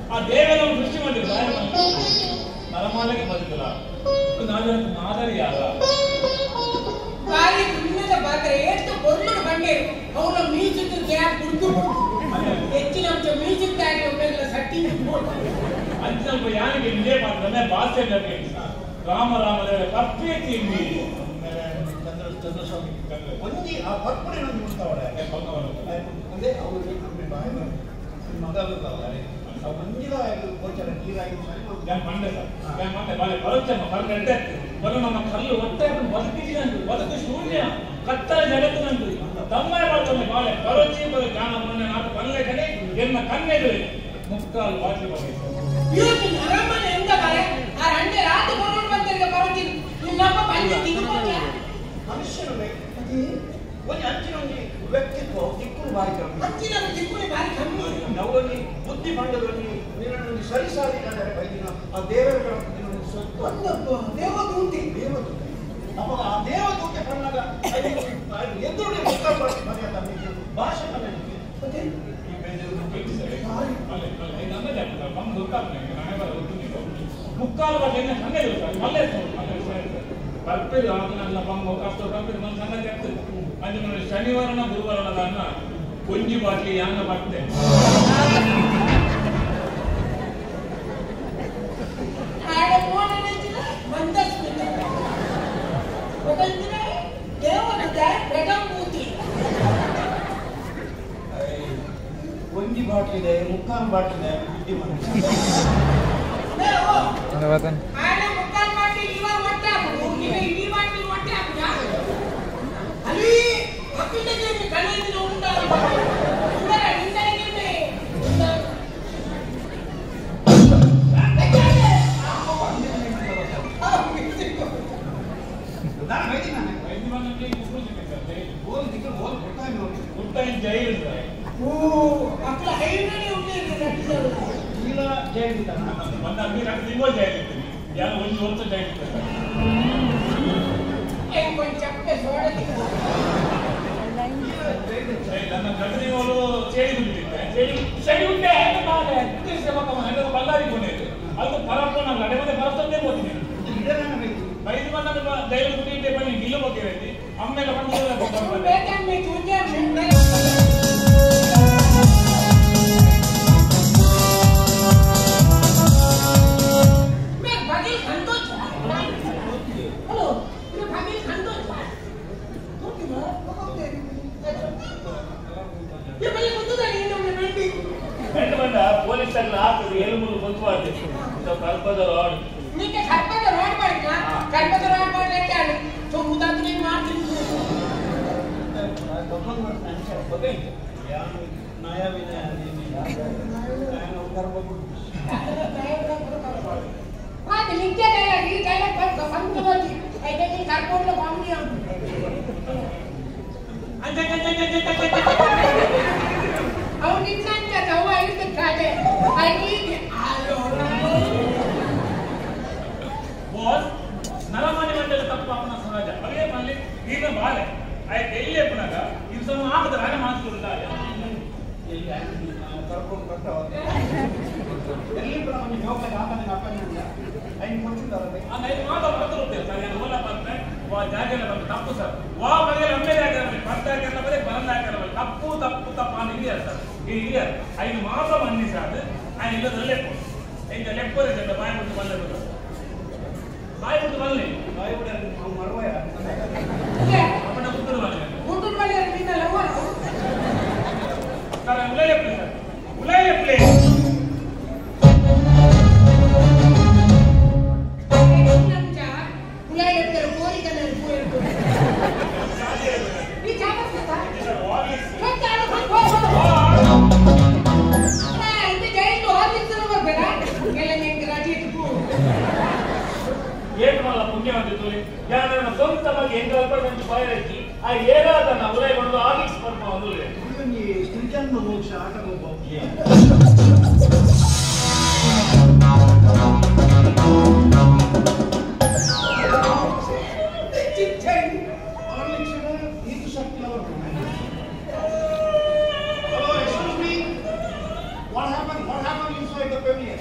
ಆ ದೇವರ ದೃಷ್ಟಿ ಮಾಡಿದ್ರು ನರಮಾಲೆಗೆ ಬದುಕಲ್ಲ ನಾವೆಲ್ಲ ಮಾದರಿಯಾಗ ಬಾರಿ ದುನ್ನದ ಪಾತ್ರೆ ಎಷ್ಟು ಕೊರ್ಮನ ಬಂಡೇರು ಅವರ ಮ್ಯೂಸಿಕ್ ಗ್ಯಾಪ್ ಕುಡಿದು ಹೆಚ್ಚಿನ ಅಂಶ ಮ್ಯೂಸಿಕ್ ಟ್ಯಾಗ್ ಒಮ್ಮೆಲ್ಲ ಸಟ್ಟಿ ಅಂತ ಸ್ವಲ್ಪ ಯಾನಿಗೆ ಇದೇ ಪಾತ್ರ ಭಾಷೆ ರಾಮದೇವ ಕಪ್ಪೆ ತಿಂಡಿ ಚಂದ್ರಸ್ವಾಮಿ ಒಂದಿ ಆ ಪರ್ಪಣೆ ನಂದು ಉಂಟಾವಳೆ ಅದೇ ಅವರು ಮಗಳು ಒಂದಿನ ಗೋಚರ ನೀರಾಗಿ ನಮ್ಮ ಕಲ್ಲು ಒಟ್ಟೆ ಬದುಕಿಸಿದಂತು ಬದುಕು ಶೂನ್ಯ ಕತ್ತಲ ಜಗತ್ತಿನಂತು ತಮ್ಮ ಮಾಡ್ತಾನೆ ಬಾಳೆ ಪರೋಚಿ ಬದು ಜ್ಞಾನ ಮೊನ್ನೆ ನಾಲ್ಕು ಕಲ್ಲೆ ಕಡೆ ಎನ್ನ ಕಣ್ಣೆದು ಮುಕ್ಕಾಲು ಬಾಟ್ಲಿ ಬಗ್ಗೆ ಇವತ್ತು ನರಮ್ಮನೆ ಎಂದ ಬರೆ ಆ ರಂಡೆ ರಾತ್ರಿ ಕೊಡೋದು ಬಂದಿರ್ಗ ಬರೋದಿಲ್ಲ ನಿನ್ನಪ್ಪ ಬಂದು ತಿನ್ಕೊಂಡ ಮನುಷ್ಯನೇ ಒಂದು ಅಂಚಿನ ಒಂದು ವ್ಯಕ್ತಿತ್ವ ದಿಕ್ಕುನು ಬಾರಿ ಕಮ್ಮಿ ಅಂಚಿನ ದಿಕ್ಕುನು ಬಾರಿ ಕಮ್ಮಿ ನವರಲ್ಲಿ ಬುದ್ಧಿ ಮಂಡಲದಲ್ಲಿ ನಿನ್ನನ್ನು ಸರಿಸಾರಿ ಕಂಡರೆ ಬೈದಿನ ಆ ದೇವರುಗಳ ಸ್ವತ್ತು ಒಂದಪ್ಪ ದೇವದೂತಿ ದೇವದೂತೆ ಅವಾಗ ಆ ದೇವದೂತೆ ಕಣ್ಣಾಗ ಎದುರು ಮರ್ಯಾದ ಭಾಷಣ ಮತ್ತೆ ಮುಕ್ಕಾಲು ಬಗ್ಗೆ ಹಂಗೆ ಮಲ್ಲೆ ಕಲ್ಪೆ ನನ್ನ ಬಂಗು ಕಷ್ಟ ಕಲ್ಪೆ ನನ್ನ ಸಂಗತಿ ಆಗ್ತದೆ ಅದು ನೋಡಿ ಶನಿವಾರನ ಗುರುವಾರನ ಕೊಂಜಿ ಬಾಟ್ಲಿ ಯಾಂಗ ಬರ್ತದೆ ಒಂಜಿ ಬಾಟ್ಲಿದೆ ಮುಕ್ಕಾಲು ಬಾಟ್ಲಿದೆ ಆಯ್ನ ಮುಕ್ಕಾಲು ಬಾಟ್ಲಿ ಇವಾಗ ಹೊಟ್ಟೆ ಹಾಕುದು ಈಗ ಇಡೀ ಬಾಟ್ಲಿ ಹೊಟ್ಟೆ ಹಾಕುದ ಅಲ್ಲಿ ಮಕ್ಕಳಿಗೆ ಕಲಿಯಿನ ಉಂಟಲ್ಲ ಸುಂದರ ನಿಂತನಿಗೆ అట్లా హైవేనే ఉండేది ఇలా జైలు మన అన్ని రకమో జైలు యాన ಒಂದು ವರ್ಷ ಜೈಲು ఏం కొంచెం చెప్పే చూడండి ನನ್ನ ಗಂಡನಿಗಳು ಚೇಡಿ ಬಿಟ್ಟಿದ್ದೆ ಚೇಡಿ ಉಂಟೆ ಬಾಳೆ ಸೇವಕ ಮನೆ ಬಳ್ಳಾರಿ ಕೊನೆದು ಅದು ಪರಪ್ಪ ನಾನು ಅಡೆ ಮನೆ ಬರ್ತಂದೇ ಹೋಗ್ತೀನಿ ಬೈದು ಬಂದ ಜೈಲು ಬಿಟ್ಟಿದ್ದೆ ಬನ್ನಿ ಇಲ್ಲ ಹೋಗಿರೈತಿ ಆಮೇಲೆ ಬಂದು ಬೇಕಂದ್ರೆ ತುಜೆ ಮುಂದೆ ಪೊಲೀಸ್ ಹಾಕಿದ್ರು ಎಲುಮುಲು ಬಂದು ಕಲ್ಪದ ರಾಡ್ నీకే కర్పద రోడ్ పడినా కర్పద రోడ్ పడలేక తొమ్ముదాకు నేను మార్చింది అది నిత్య డైలాగ్ ఈ డైలాగ్ పక్క సంతోషి అయితే నీ కర్పూరలో బాగుంది అవును నిజంగా చదువు అయితే కాదే అది ಬಾಸ್ ನಲಮನೆ ಮಂಡಲ ತಪ್ಪು ಅಪ್ಪನ ಸಹಜ ಅವೇ ಮಲ್ಲಿ ಈಗ ಬಾಳೆ ಆಯ್ತು ಎಲ್ಲಿ ಅಪ್ಪನಾಗ ಇದು ಸ್ವಲ್ಪ ಹಾಕದ ರಾಗ ಮಾತುಗಳಿಲ್ಲ ಎಲ್ಲಿ ಕರ್ಕೊಂಡು ಬರ್ತಾವ ಎಲ್ಲಿ ಕೂಡ ಒಂದು ಜೋಕಾಗಿ ಹಾಕಂದ್ರೆ ಅಪ್ಪನಿಂದ ಐದು ಕೊಡ್ತಿದ್ದಾರಲ್ಲ ಐದು ಮಾತು ಬರ್ತಿರುತ್ತೆ ಸರ್ ಏನು ಓಲ ಬರ್ತೆ ವಾ ಜಾಗಲ್ಲ ಬರ್ತೆ ತಪ್ಪು ಸರ್ ವಾ ಬಗೆ ಒಮ್ಮೆ ಆಗಿರಲಿ ಬರ್ತಾಗಿರಲ್ಲ ಬರೀ ಬರಲಾಗಿರಲ್ಲ ತಪ್ಪು ತಪ್ಪು ತಪ್ಪ ಅಂತ ಹಿರಿಯರು ಸರ್ ಈ ಹಿರಿಯರು ಐದು ಮಾತ್ರ ಮನ್ನಿ ಸರ್ ಆ ಇಲ್ಲದ ಲೆಪ್ಪು ಈಗ ಲೆಪ್ಪರಿ ಸರ್ ಬಾಯಿ ಬಿಟ್ಟು ಬಂದ ಬಾಯಿ ಬಿಟ್ಟು ಬರಲಿ ಬಾಯಿ ಬಿಡ ನಾವು ಮರವಾಯ ಅಪ್ಪನ ಕುಟ್ಟುಡು ಬರಲಿ ಕುಟ್ಟುಡು ಬರಲಿ ನಿನ್ನ ಲವರ್ ಸರ್ ಉಲೈ ಲೆಪ್ಪಲಿ ಸರ್ ಉಲೈ ಲೆಪ್ಪಲಿ ಉಲೈ ಲೆಪ್ಪಲಿ ಕೋರಿ ಕಲರ್ ಕೋರಿ ಈ ಜಾಗಕ್ಕೆ ಏಕಮಲ್ಲ ಪುಣ್ಯವಂತಿತ್ತು ಯಾರನ್ನ ಸ್ವಂತವಾಗಿ ಎಂಟು ಬಾಯಿರಕ್ಕಿ ಆ ಏನಾದನ್ನ ಉಲೈಗೊಂಡು ಆಗಿಸ್ಕೊಂಡು ಒಂದು ಶ್ರೀಚಂದ್ರ ಮೋಕ್ಷ ಆಟಕ್ಕೆ What happened inside the pavilion?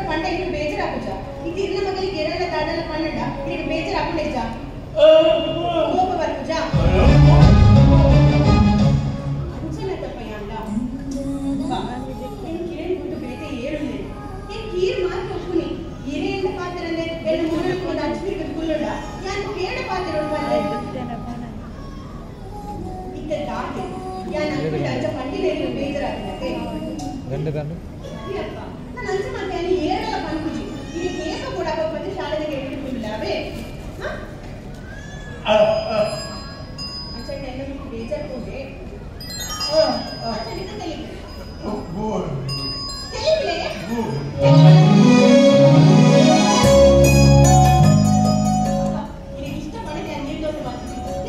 పంట ఇప్పుడు బేజర ಬೇಜಾರಾಗುಜ ಇದು ಇನ್ನ ಮಗಲಿಗೆ ಎರಡ ದಾಡಲ ಪನ್ನಡ ಈಗ ಬೇಜಾರಾಗುಂಡೆಜ ಕೋಪ ಬರುಜ ಅಂಚನತಪ್ಪ ಯಾಂಡ ಏನ್ ಕಿರಣ್ ಗುಟ್ಟು ಬೇತೆ ಏರುನೆ ಏನ್ ಕೀರ್ ಮಾತ್ರ ಒಪ್ಪುನಿ ಇರೇಂದ ಪಾತ್ರನೆ ಎಲ್ಲ ಮುನ್ನಡಕ್ಕೆ ಒಂದು ಅಜ್ಜಿಗೆ ಕುಲ್ಲಡ ಯಾನ್ ಕೇಳ ಪಾತ್ರ ಒಪ್ಪಲ್ಲ ಇತ್ತ ದಾಟೆ ಯಾನ್ ಅನ್ಕೊಂಡ ಅಜ್ಜ ಪಂಡಿನ ಬೇಜಾರಾಗುತ್ತೆ ಗಂಡ ಗಂಡ ಅಪ್ಪ ನಾನು ಅಂಚೆ ಮಾಡ್ತೇನೆ ಏರಲ್ಲ ಪನ್ಕುಜಿ ಈಗ ಕೇಕ ಕೊಡಕ ಬಂದು ಶಾಲೆಗೆ ಹಿಡಿದುಕೊಳ್ಳಾವೆ ಅಂಚೆ ಎಲ್ಲ ಬಿಟ್ಟು ಬೇಜಾರು ಹೋದೆ ಅಂಚೆ ನಿಂತ ತೆಲಿಗೆ ತೆಲಿಗೆ ನಿನಗೆ ಇಷ್ಟ ಮಾಡಿದೆ ನೀರು ದೋಸೆ ಮಾಡ್ತೀನಿ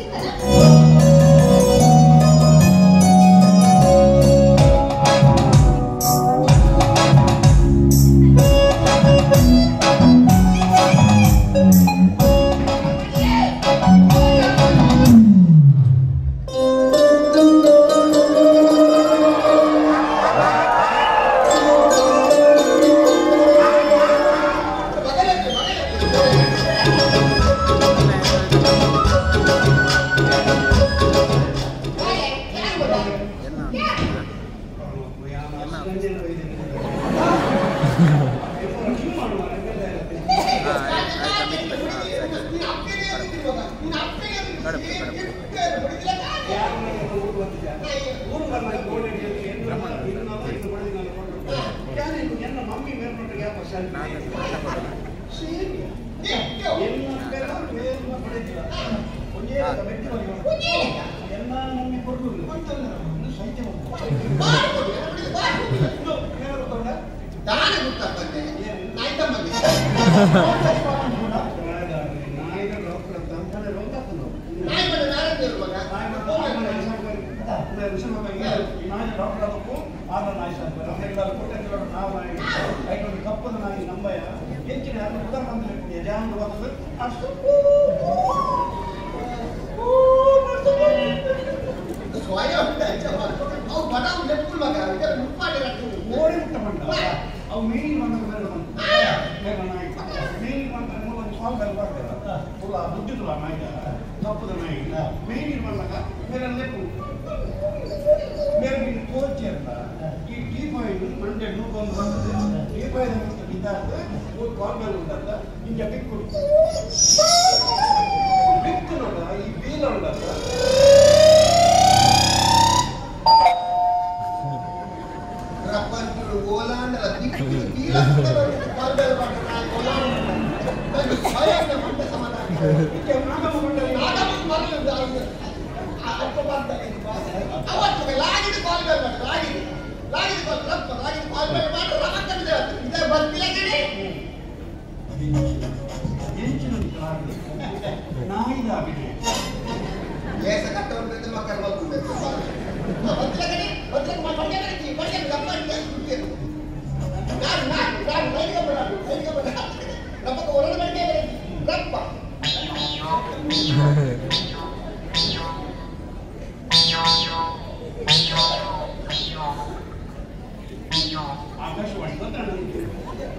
ತಿಂತಲ್ಲ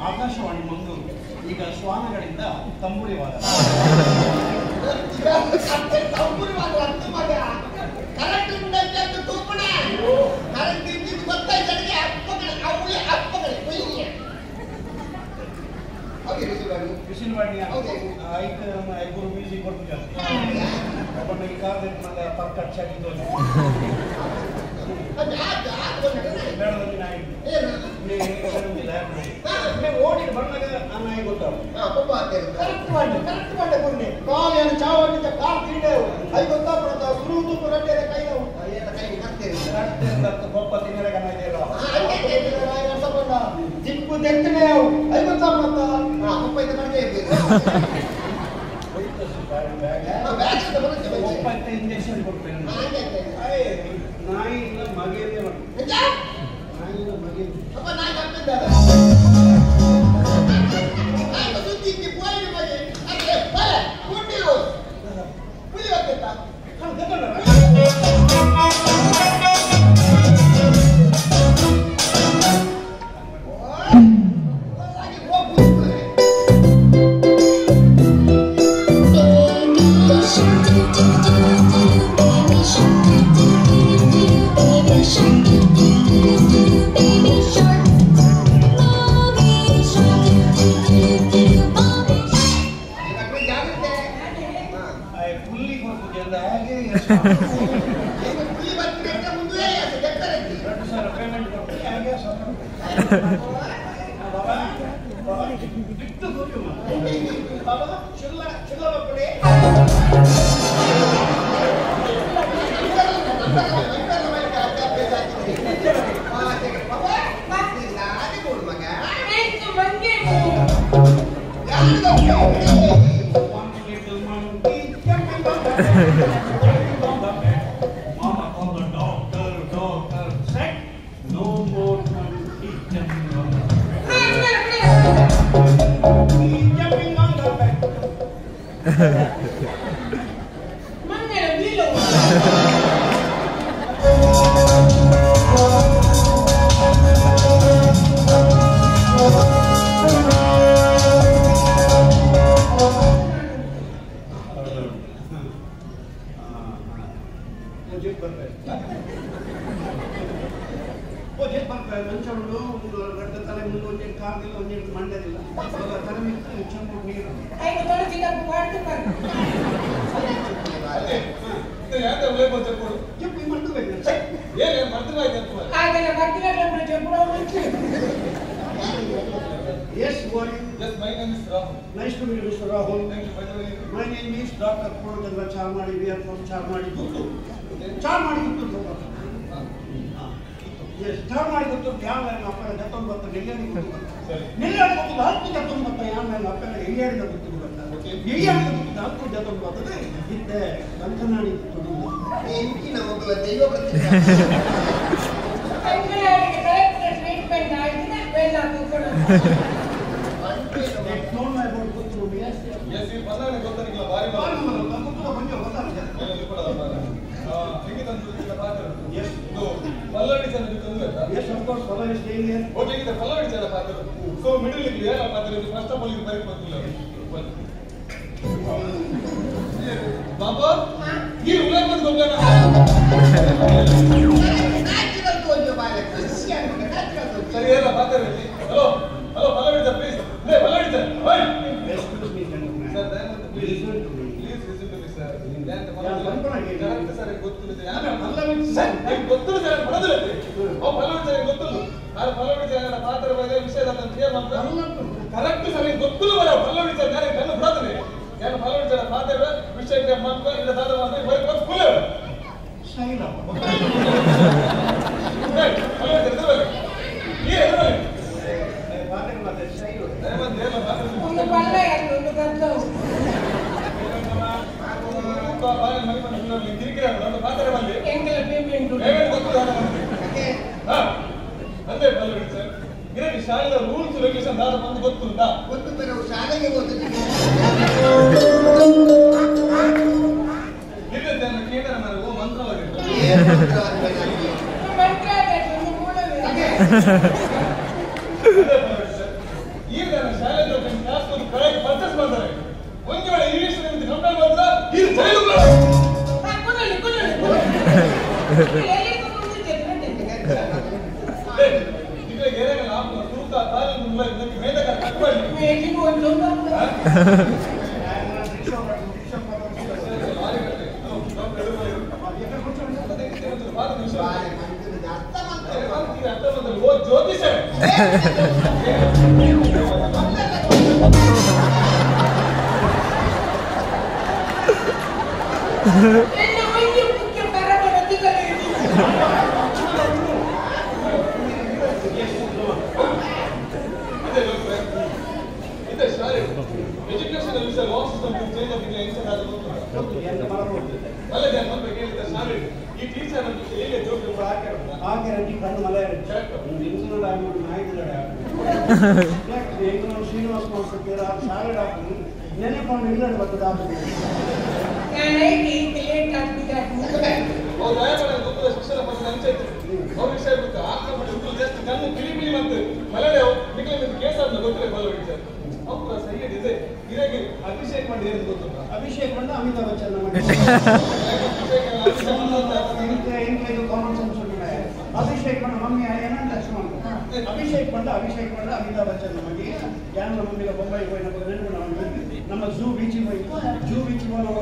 ಆಕಾಶವಾಣಿ ಮಂಗಳೂರು ಈಗ ಶ್ವಾನಗಳಿಂದ ತಂಬೂರಿ ವಾದ ಬಿಸಿಲುವಾಣಿ ಗುರು ಮ್ಯೂಸಿಕ್ ಕೊಡ್ತಾರೆ ಈ ಕಾರ್ಯಕ್ರಮದ ಪರ್ಕಟ್ಟಾಗಿದ್ದು ಓಡಿ ಬಂದಾಗ ನಾಯಿ ಗೊತ್ತಾಗ ಚಾವಣ್ಣ ಕಾಲ್ ತಿಂಡೆ ಐ ಗೊತ್ತಾಗ್ಬಿಡುತ್ತ ಸುರು ತುಪ್ಪ ರಟ್ಟೆ ಕೈ ಪಪ್ಪ ತಿನ್ನರೆ ಕಣ್ಣ ಜಿಪ್ಪು ತೆಕ್ಕನೆ ಐ ಗೊತ್ತಾಗ್ಬಿಡುತ್ತ ಪಪ್ಪ ಇದು ಕಡಿಮೆ ಇಂಜೆಕ್ಷನ್ ಕೊಡ್ತೇನೆ ನಾಯಿ ಮಗೆಯೇ ನಾಯಿನ ಮಗೆ ಪುಲಿ ಬರ್ತಿದ್ರೆ ಮುಂದೆ ಗೆಟ್ಟರಕ್ಕೆ 2,000 ಪೇಮೆಂಟ್ ಕೊಟ್ಟು ಹಾಗೆ ಬಿಟ್ಟು ಹೋಗಿ ಬಾಬಾ ಚಿಲ್ಲರ ಕೊಡಿ ಮಂಚಗಳು ಗಡ್ಡ ತಲೆ ಮುಂದೆ ಒಂದೇ ಕಾದಿಲ್ಲ ಒಂದೇ ಮಂಡದಿಲ್ಲ ತಲೆ ಮಿಕ್ಕು ಚೆಂಬು ನೀರು చెప్పు మండు Yes, what? Yes, my name is Rahul. Nice to meet you, Mr. Rahul. Thank you, by the way. My name is Dr. Purnachandra Charmadi. We are from Charmadi, Puttur. Charmadi, Puttur. Yes, Charmadi, Puttur. Yan mein apna jaton batta nillani Puttur. Nillani Puttur halku jaton batta yan mein apna illiyadi Puttur batta. Illiyadi Puttur halku jaton batta itte Kankanadi Puttur. ಎಂಕಿ ನಮಗ ದೈವ ಪ್ರತಿಷ್ಠೆ ಕಂಕನಾಡಿಗೆ correct treatment ಆಯ್ತಿದೆ ಬೇಡ ಕೂತ್ಕೊಳ್ಳೋದು Known about Puttur. Yes, Yes, ಈ ಬಂದಾನೆ ಗೊತ್ತಾಗಿಲ್ಲ ಬಾರಿ Puttur ಬಂಜೋ ಗೊತ್ತಾಗಿದೆ. Yes. ಇದು ಪಲ್ಲವಿ ಚಂದ್ರ ತಂದು Yes, of course, Pallava is staying here. Okay ಇದೆ ಪಲ್ಲವಿ ಚಂದ್ರ ಪಾತ್ರ ಸೊ ಮಿಡಲ್ ಇಲ್ಲಿ ಯಾರ ಪಾತ್ರ ಇದು ಫಸ್ಟ್ ಆಫ್ ಆಲ್ ಇದು ಬರೀ ಗೊತ್ತಿಲ್ಲ ಬಾಬಾ ಈ ಉಲೈ ಬಂದು ಹೋಗೋಣ ನ್ಯಾಚುರಲ್ ತೋಜೋ ಬಾಲೆ ಕ್ರಿಶ್ಚಿಯನ್ ನ್ಯಾಚುರಲ್ ತೋಜೋ ಸರಿ ಎಲ್ಲ ಮಾತಾಡ್ರಿ hello hello Pallavi Chandra please ಲೇ ಪಲ್ಲವಿ ಚಂದ್ರ ಓಯ್ Excuse me, gentleman. ಸರ್ ದಯವಿಟ್ಟು Please listen to me. Please listen to me sir sir ಗೊತ್ತಿಲ್ಲ ಸರ್ ಪಡದಿಲ್ಲ ಅವ್ ಪಲ್ಲವಿ ಸರ್ ಗೊತ್ತಿಲ್ಲ ನಾನು ಪಲ್ಲವಿ ಸರ್ ಪಾತ್ರ ಬಗ್ಗೆ ವಿಷಯದ ಕ್ಲಿಯರ್ ಮಾಡ್ತಾರೆ ಕರೆಕ್ಟ್ ಸರ್ ಗೊತ್ತಿಲ್ಲ ಬರ ಪಲ್ಲವಿ ಸರ್ ನಾನು ಕಣ್ಣು ಬಿಡೋದಿಲ್ಲ ನಾನು ಪಲ್ಲವಿ ಸರ್ ಪಾತ್ರ ವಿಷಯ ಮಾಡ್ಕೊ ಇಲ್ಲ ದಾದ ಮಾಡ್ತೀನಿ ಬರೀ ಗೊತ್ತು full Style up. Pallavi sir ಎದುರು ಈ ಎದುರು ಮತ್ತೆ style. ದಯಮಾಡಿ ಎಲ್ಲ ಪಾತ್ರ ಒಂದು ಬಲ್ಲ ಒಂದು ಗದ್ದು ಕಿರಿಕಿರಿ ಪಾತ್ರ ಬಂದು ಎಂಕಲ ಪೇಮೆಂಟ್ ಅಂದೇ ಪಲ್ಲವಿ ಸರ್ ಗಿರಣಿ ಶಾಲೆಯ ರೂಲ್ಸ್ ರೆಗ್ಯುಲೇಷನ್ ದಾದ ಬಂದು ಗೊತ್ತುಂಟಾ ಒಂದು ಬೇರೆ ಶಾಲೆಗೆ ಹೋದ್ರೆ ಇಲ್ಲದೆ ನನ್ನ ಕೇಂದ್ರ ನನಗೆ ಮಂತ್ರವಾಗಿದೆ ಈಗ ನನ್ನ ಶಾಲೆಯ ಕ್ಲಾಸ್ ಕರೆಕ್ಟ್ ಪರ್ಚೇಸ್ ಮಾಡ್ತಾರೆ ಒಂದು ವೇಳೆ ಇಂಗ್ಲಿಷ್ ಕಂಪೇರ್ ಮಾಡಿದ್ರೆ ಇದು ಜೈಲುಗಳು ಈಗ ಏನಾಗ ನಾವು ಸೂತ ತಾಯಿ ಮೇದಾಗ ಕಟ್ ಮಾಡಿ ಜ್ಯೋತಿಷ ಎಜುಕೇಶನ್ ಲಾ ಸಿಸ್ಟಮ್ ಚೇಂಜ್ ಆಗಿದೆ ಈ ಟೀಚರ್ ಹೇಗೆ ಜೋಕ್ ಹಾಗೆ ರೆಡ್ಡಿ ಕಣ್ಣು ಮಲೆ ಇಂಜಿನಿಯರ್ ಆಗಿ ನಾಯಿಗಳಾಡ ಎಂಕುನೂರು ಶ್ರೀನಿವಾಸ ಮಾಸ್ಟರ್ ಶಾಲೆ ಡಾಕ್ಟರ್ ನೆನೆಕೊಂಡು ಇಲ್ಲಡೆ ಬರ್ತದೆ ಅವ್ರು ದಯಮಾಡಿ ಗೊತ್ತದ ಶಿಕ್ಷಣ ಪಡೆದ ಅಂಚೈತೆ ಅವ್ರ ವಿಷಯ ಗೊತ್ತಾ ಆಕ್ರಮಣ ಜಾಸ್ತಿ ಕಣ್ಣು ಕಿಲಿ ಪಿಲಿ ಮತ್ತು ಮಲಡೆ ನಿಖಿಲ ಕೇಸ್ ಆದ್ನ ಗೊತ್ತಿಲ್ಲ ಪಲ್ಲವಿ ಸರ್ ಅವ್ರ ಸರಿಯಾಗಿ ಇದೆ ಇದಾಗಿ ಅಭಿಷೇಕ್ ಮಾಡಿ ಏನು ಗೊತ್ತುಂಟಾ ಅಭಿಷೇಕ್ ಬಂದು ಅಮಿತಾಬ್ ಬಚ್ಚನ್ ಇದು ಕಾಮನ್ ಸೆನ್ಸ್ ಉಂಟು ಅಭಿಷೇಕ್ ಬಂದು ಮಮ್ಮಿ ಏನಂತ ಲಕ್ಷ್ಮಣ ಅಭಿಷೇಕ್ ಬಂದು ಅಮಿತಾಬ್ ಬಚ್ಚನ್ ನಮಗೆ ಯಾರು ಮಮ್ಮಿಗೆ ಬೊಂಬೈ ಹೋಗಿ ನೆನಪು ನಮ್ಮ ಝೂ ಬೀಚಿಗೆ ಹೋಗಿ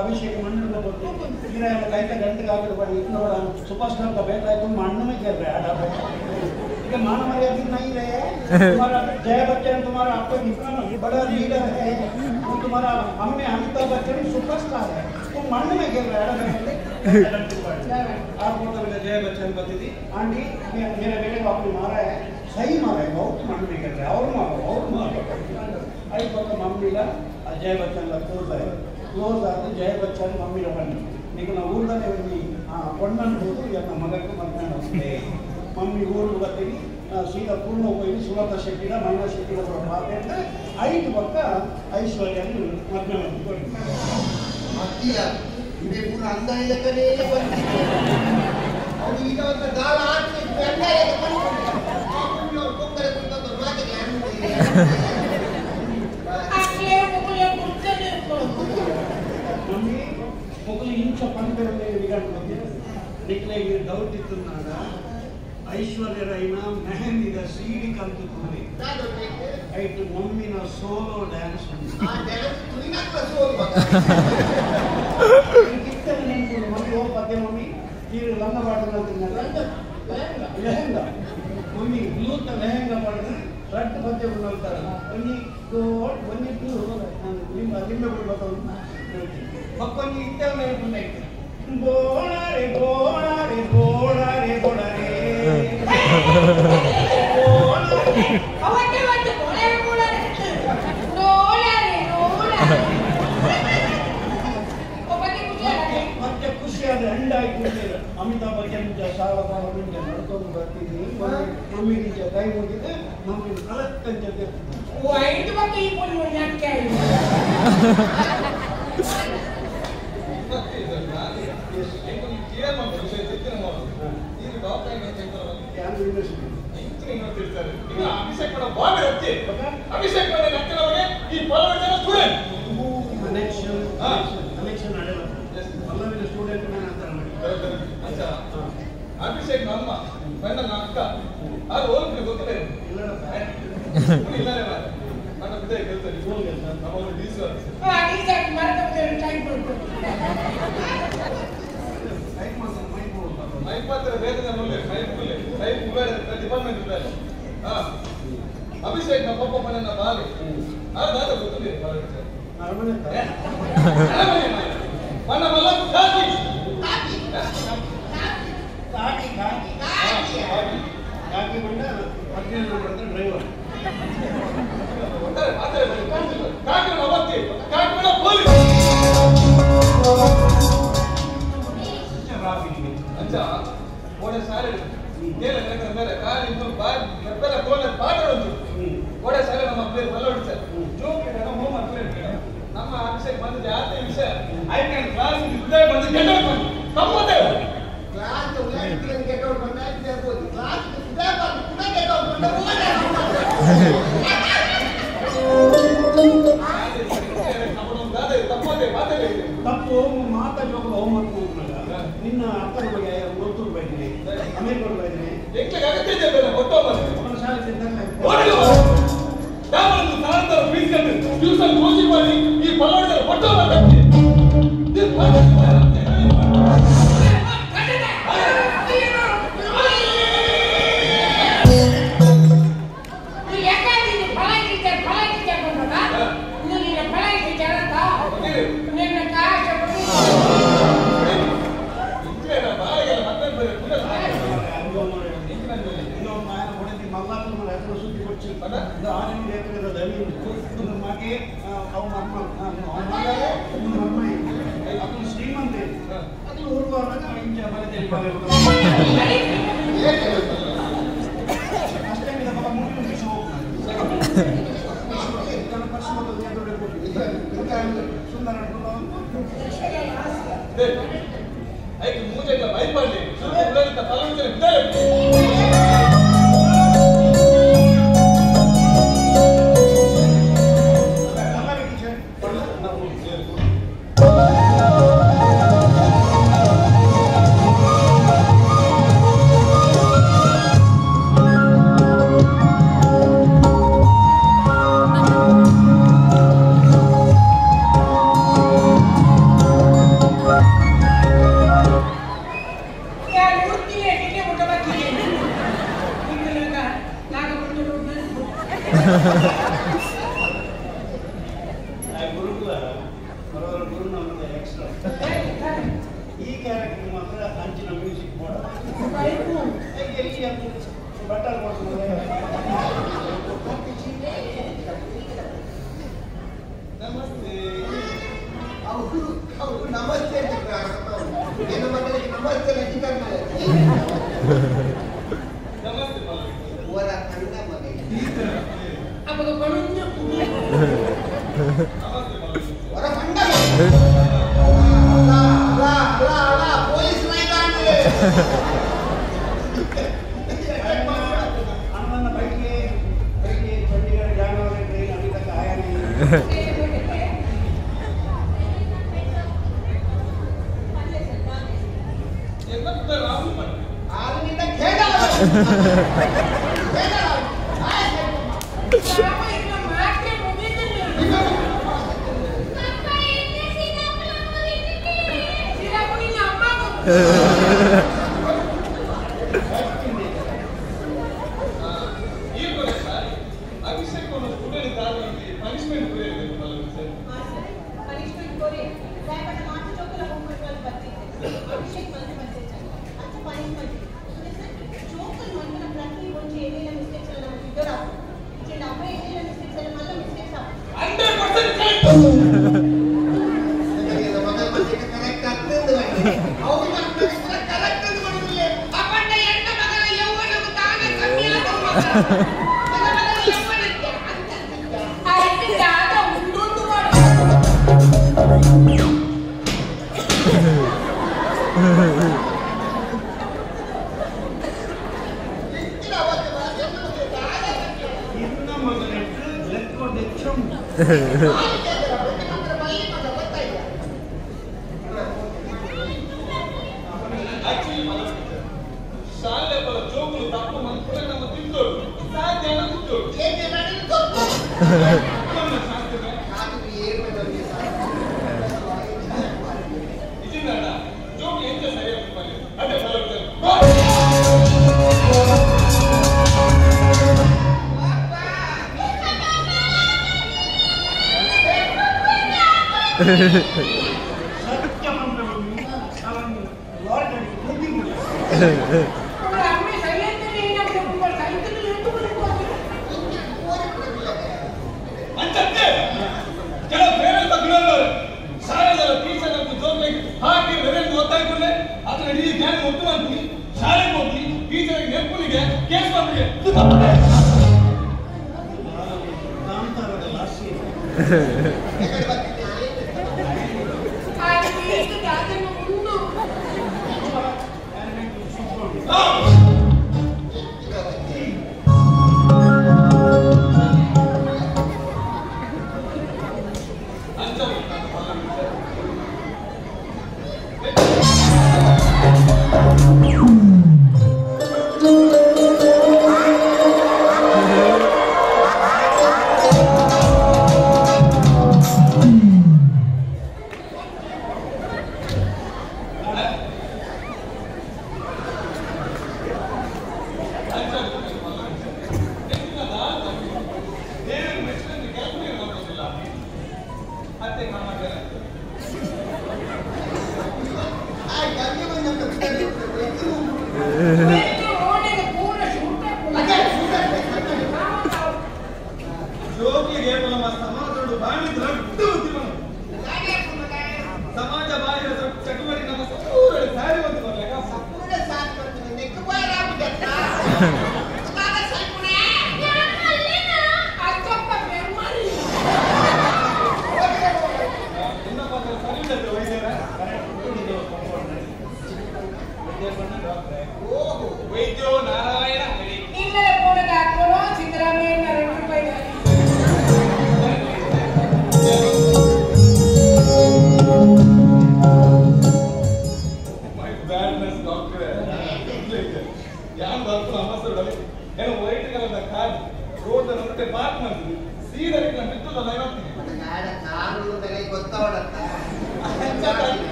ಅಭಿಷೇಕ ಮಣ್ಣು ಕೊಟ್ಟು ಈಗ ಕೈತ ಗಂಟೆಗೆ ಹಾಕಿದ್ರು ಬರೀ ನೋಡ ಸೂಪರ್ ಸ್ಟಾರ್ का बेटा है तुम मानने में कर रहे हैं ठीक है मान मर्यादा नहीं रहे तुम्हारा जय बच्चन तुम्हारा आपको इतना बड़ा लीडर है तुम्हारा हमने अमिताभ बच्चन सुपरस्टार है तुम मानने में कर रहे हैं आप बोलते मेरे जय बच्चन बती आंटी मेरे बेटे को आपने मारा है सही मारा है बहुत मानने में कर रहे हैं और मारो आई पक्का मम्मी का जय बच्चन का क्लोज आते जय बच्चन मम्मी बनी నీకు నా ఊర్లోనే వెళ్ళి కొండను పోతూ నా మగకు మధ్యాహ్నం వస్తే మమ్మీ ఊరు బట్టి సీత పూర్ణ పోయి సులభ శెట్టిగా మైనా శెట్టిగా కూడా మాట్లాడితే 5 పక్క ಐಶ್ವರ್ಯಾన్ని ಮಧ್ಯಾಹ್ನ ಮತ್ತಿಯ ಇದೇ ಪೂರ ಅಂದಾಯಕನೇ ಬಂದಿದೆ ಅದು ಈಗ ಒಂದು ದಾಳ ಹಾಕಿ ಅಂದಾಯಕ ಬಂದಿದೆ ಆ ಪುಣ್ಯ ಕೊಕ್ಕರೆ ಕುಂತದ್ದು ಮಾತಿಗೆ ಅಕ್ಲೆ ಮುಗುಯ ಕುಂತನೆ ಮಮ್ಮಿ ಮುಗುಲು ಇಂಚ ಪಂಕರಲ್ಲೇ ವಿಗಾಡ್ಕೊಂಡು ನಿಕ್ಲೆಗೆ ಡೌಟ್ ಇತ್ತು ನಾಡ ಐಶ್ವರ್ಯ ರೈನ ಮೆಹಂದಿದ ಸೀಡಿ ಕಲ್ತುಕೊಂಡ್ರಿ ಐಟು ಮಮ್ಮಿನ ಸೋಲೋ ಡ್ಯಾನ್ಸ್ ಆ ಡ್ಯಾನ್ಸ್ ತುಳಿನಕ್ಕ ಸೋಲು ಕಿತ್ತನೆ ನೆನ್ಕೊಂಡು ಮಮ್ಮಿ ಓ ಪದ್ಯ ಮಮ್ಮಿ ತೀರು ಲಂಗ ಪಾಡ್ಕೊಂಡು ಲೆಹಂಗಾ ಮಮ್ಮಿ ಬ್ಲೂತ ಲೆಹಂಗಾ ಪಾಡಿದ್ರೆ ರಟ್ಟು ಪದ್ಯ ಹೇಳ್ತಾರೆ ಒನ್ನಿ ಗೋಡ್ ಒನ್ನಿ ಟೂ ಲಿಂಬೆ ಬಿಡ್ಬೇಕು ಮಕ್ಕೊಂದು ಇತ್ತೇವೆ ಹೇಳ್ಕೊಂಡೈತೆ ಗೋಳಾರೆ ಗೋಳಾರೆ ಗೋಳಾರೆ ಗೋಳಾರೆ ಅವತ್ತೆ ಮತ್ತೆ ಗೋಳಾರೆ ಗೋಳಾರೆ ಗೋಳಾರೆ ಗೋಳಾರೆ ಮತ್ತೆ ಖುಷಿಯಾದ ಹೆಂಡ ಆಯ್ತು ಅಮಿತಾಬ್ ಬಚ್ಚನ್ ಸಾಲ ನಡ್ಕೊಂಡು ಬರ್ತಿದ್ವಿ ಮಮ್ಮಿ ನಿಜ ಕೈ ಮುಗಿದ್ರೆ ಮಮ್ಮಿ ಕಲಕ್ಕಂತ ಓ 5 ಮತ್ತೆ ಈ ಪುಣ್ಯ ಯಾಕೆ ಅಭಿಷೇಕ್ ನಮ್ಮ ನನ್ನ ಅಕ್ಕ ಅದು ಹೋಗ್ಲಿ ಗೊತ್ತಿಲ್ಲ ನನ್ನ ಬಿದ್ದೆ ಕೇಳ್ತಾರೆ ನಮ್ಮ ಒಂದು ಡೀಸರ್ ಮೈಪಾತ್ರ ವೇತನ ಡಿಪಾರ್ಟ್ಮೆಂಟ್ ಇಲ್ಲ ಅಭಿಷೇಕ್ ನಮ್ಮ ಪಪ್ಪ ಮನೆಯ ಬಾವಿ ಅದಾದ ಗೊತ್ತಿದೆ ಮನ್ನ ಮಲ್ಲ ಕಾಕಿ ಕಾಕಿ ಬಂದ 17 ನಂಬರ್ ಡ್ರೈವರ್ ಕಾಕಿ ಅವತ್ತಿ ಕಾಕಿ ಬಂದ ಪೊಲೀಸ್ अच्छा ओडे सारे तेल करके मेरे कार इनको बाद पहले कोने पाटर होती ओडे सारे ನಮ್ಮ ಪ್ಲೇರ್ ಬಲ್ಲೋಡಿ ಸರ್ ಜೋಕ್ ಇದೆ ನಮ್ಮ ಹೋಮ್ ಪ್ಲೇರ್ ನಮ್ಮ ಅಭಿಷೇಕ್ ಬಂದ ಜಾಸ್ತಿ ವಿಷಯ ಐ ಕ್ಯಾನ್ ಕ್ಲಾಸ್ ಇದ್ದೇ ಬಂದು ಗೆಟ್ ಔಟ್ ತಮ್ಮದೇ ಕ್ಲಾಸ್ ಉಳ್ಳಾಡಿಗೆ ಗೆಟ್ ಔಟ್ ಬಂದಾಯ್ತು ಇರಬಹುದು ಕ್ಲಾಸ್ ಇದ್ದೇ ಬಂದು ಕೂಡ ಗೆಟ್ ಔಟ್ ಬಂದ ತಪ್ಪು ಮಾತಾಡುವಾಗ ಹೋಮ್ವರ್ಕ್ ಹೋಗ್ನಾಗ ನಿನ್ನ ಅಕ್ಕನ ಬಗ್ಗೆ ಗೊತ್ತೂರು ಬೈದಿನಿ ಅಮೇರಿಕಾ ಬೈದಿನಿ ಎಕ್ಲೆ ಅಗತ್ಯ ಇದೆ ಫೋಟೋ ಬಂದು ಅವನ ಶಾಲೆ ಸಿದ್ಧಂಗ ಓಡಿಲ್ಲ ಯಾವನು ಸಾಂತರ ಬೀಸ್ಕೊಂಡು ಟ್ಯೂಷನ್ ಕೋಚಿಂಗ್ ಮಾಡಿ ಈ ಬಲ್ಲೋಡಿದ ಫೋಟೋ ಬಂದು ಶ್ರೀಮಂತ ಅದು ಊರುವಾಗ ಇಂಚ ಅಷ್ಟೇ ಮುಂದಿನ ಸುಂದರ ಐದು ಮೂಜೆಲ್ಲ ಬೈಪಾಡಿ ಸುಳ್ಳಿದ್ದ ತಲುಪಿದ್ರೆ ನಮ್ದು ಎಕ್ಸ್ಟ್ರಾ ಈ ಕ್ಯಾರೆಕ್ಟರ್ ಮಾತ್ರ ಅಂಚಿನ ಮ್ಯೂಸಿಕ್ ಬೋರ್ಡ್ ಎಲ್ಲಿ ಬಟರ್ ಕೊಡ್ತಾರೆ ನಮಸ್ತೆ ಅವರು ನಮಸ್ತೆ ಏನು ಮಕ್ಕಳಿಗೆ ನಮಸ್ತೆ ನಮಸ್ತೆ ಅವರ ಕಂಡ ಮನೆಗೆ ಅವಾಗ ಬಣಂಜ ಅವರ ಕಂಡ ಪೊಲೀಸ್ ಅಣ್ಣನ ಬೈಕ್ಗೆ ಚಂಡೀಗಢ ಜಾನುವಾರು ಟ್ರೈನ್ ಅಲ್ಲಿಂದ ಕಾಯ ಆದ್ರಿಂದ ಖೇಡ ಮಾತ್ರ ಮುಗಿದಿಲ್ಲ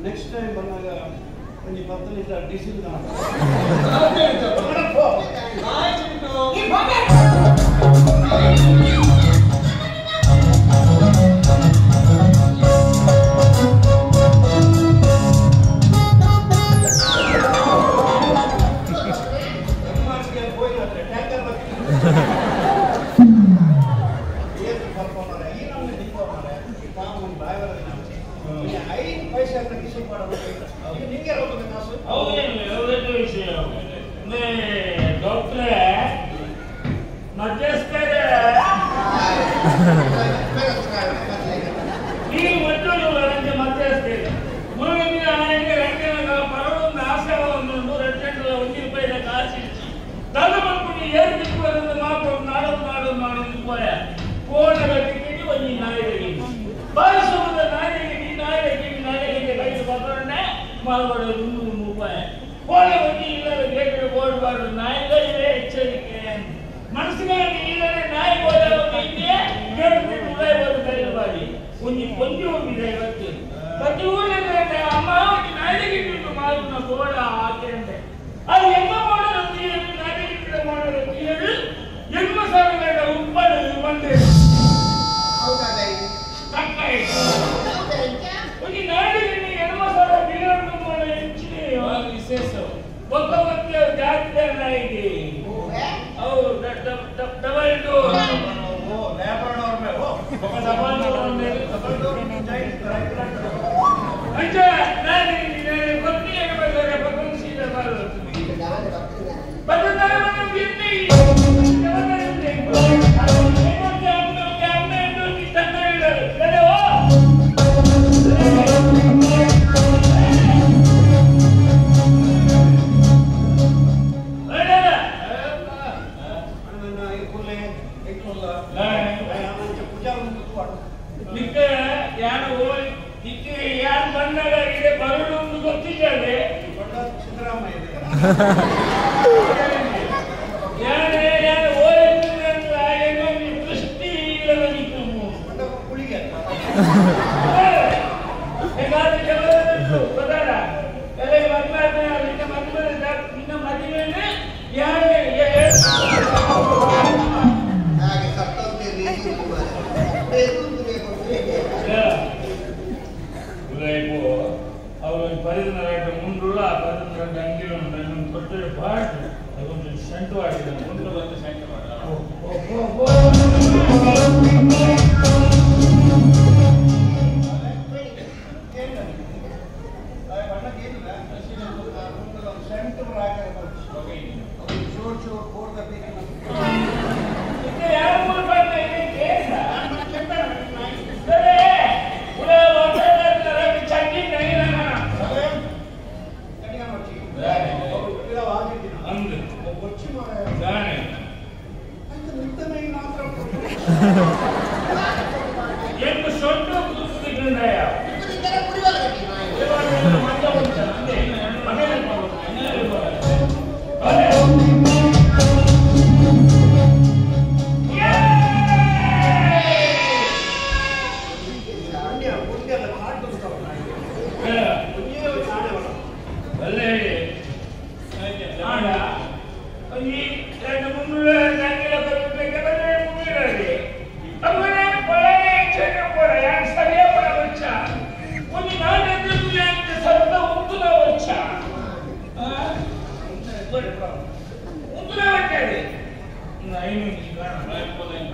ನೆಕ್ಸ್ಟ್ ಟೈಮ್ ಬಂದಾಗ ಒಂದು 10 ಲೀಟರ್ ಡೀಸೆಲ್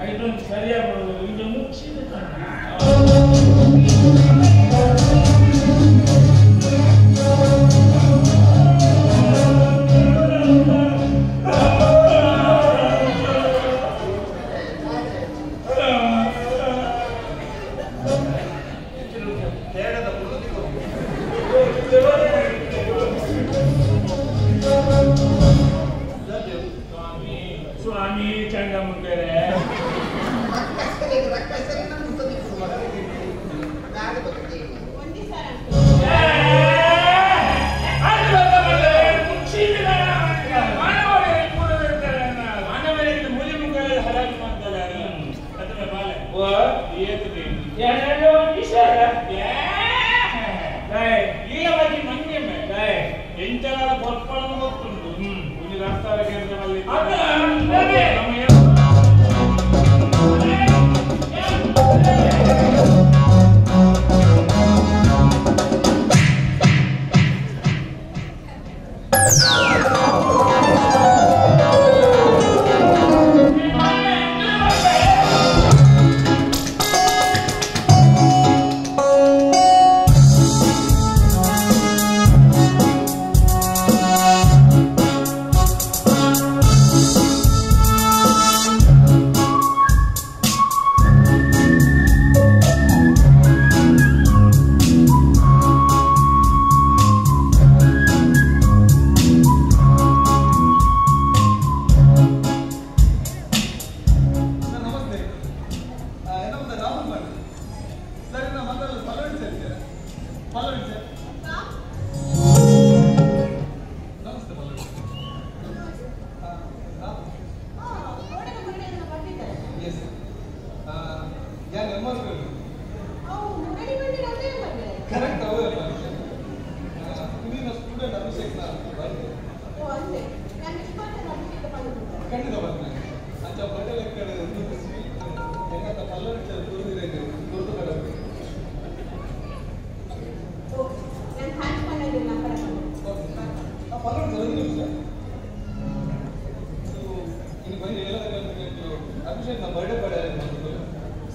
I ಜಿಲ್ಲೆಗಳ ಕೊಪ್ಪಳನ್ನು ಗೊತ್ತುಂಟು ಇಲ್ಲಿ ರಾಷ್ಟ್ರ ಕೇಂದ್ರದಲ್ಲಿ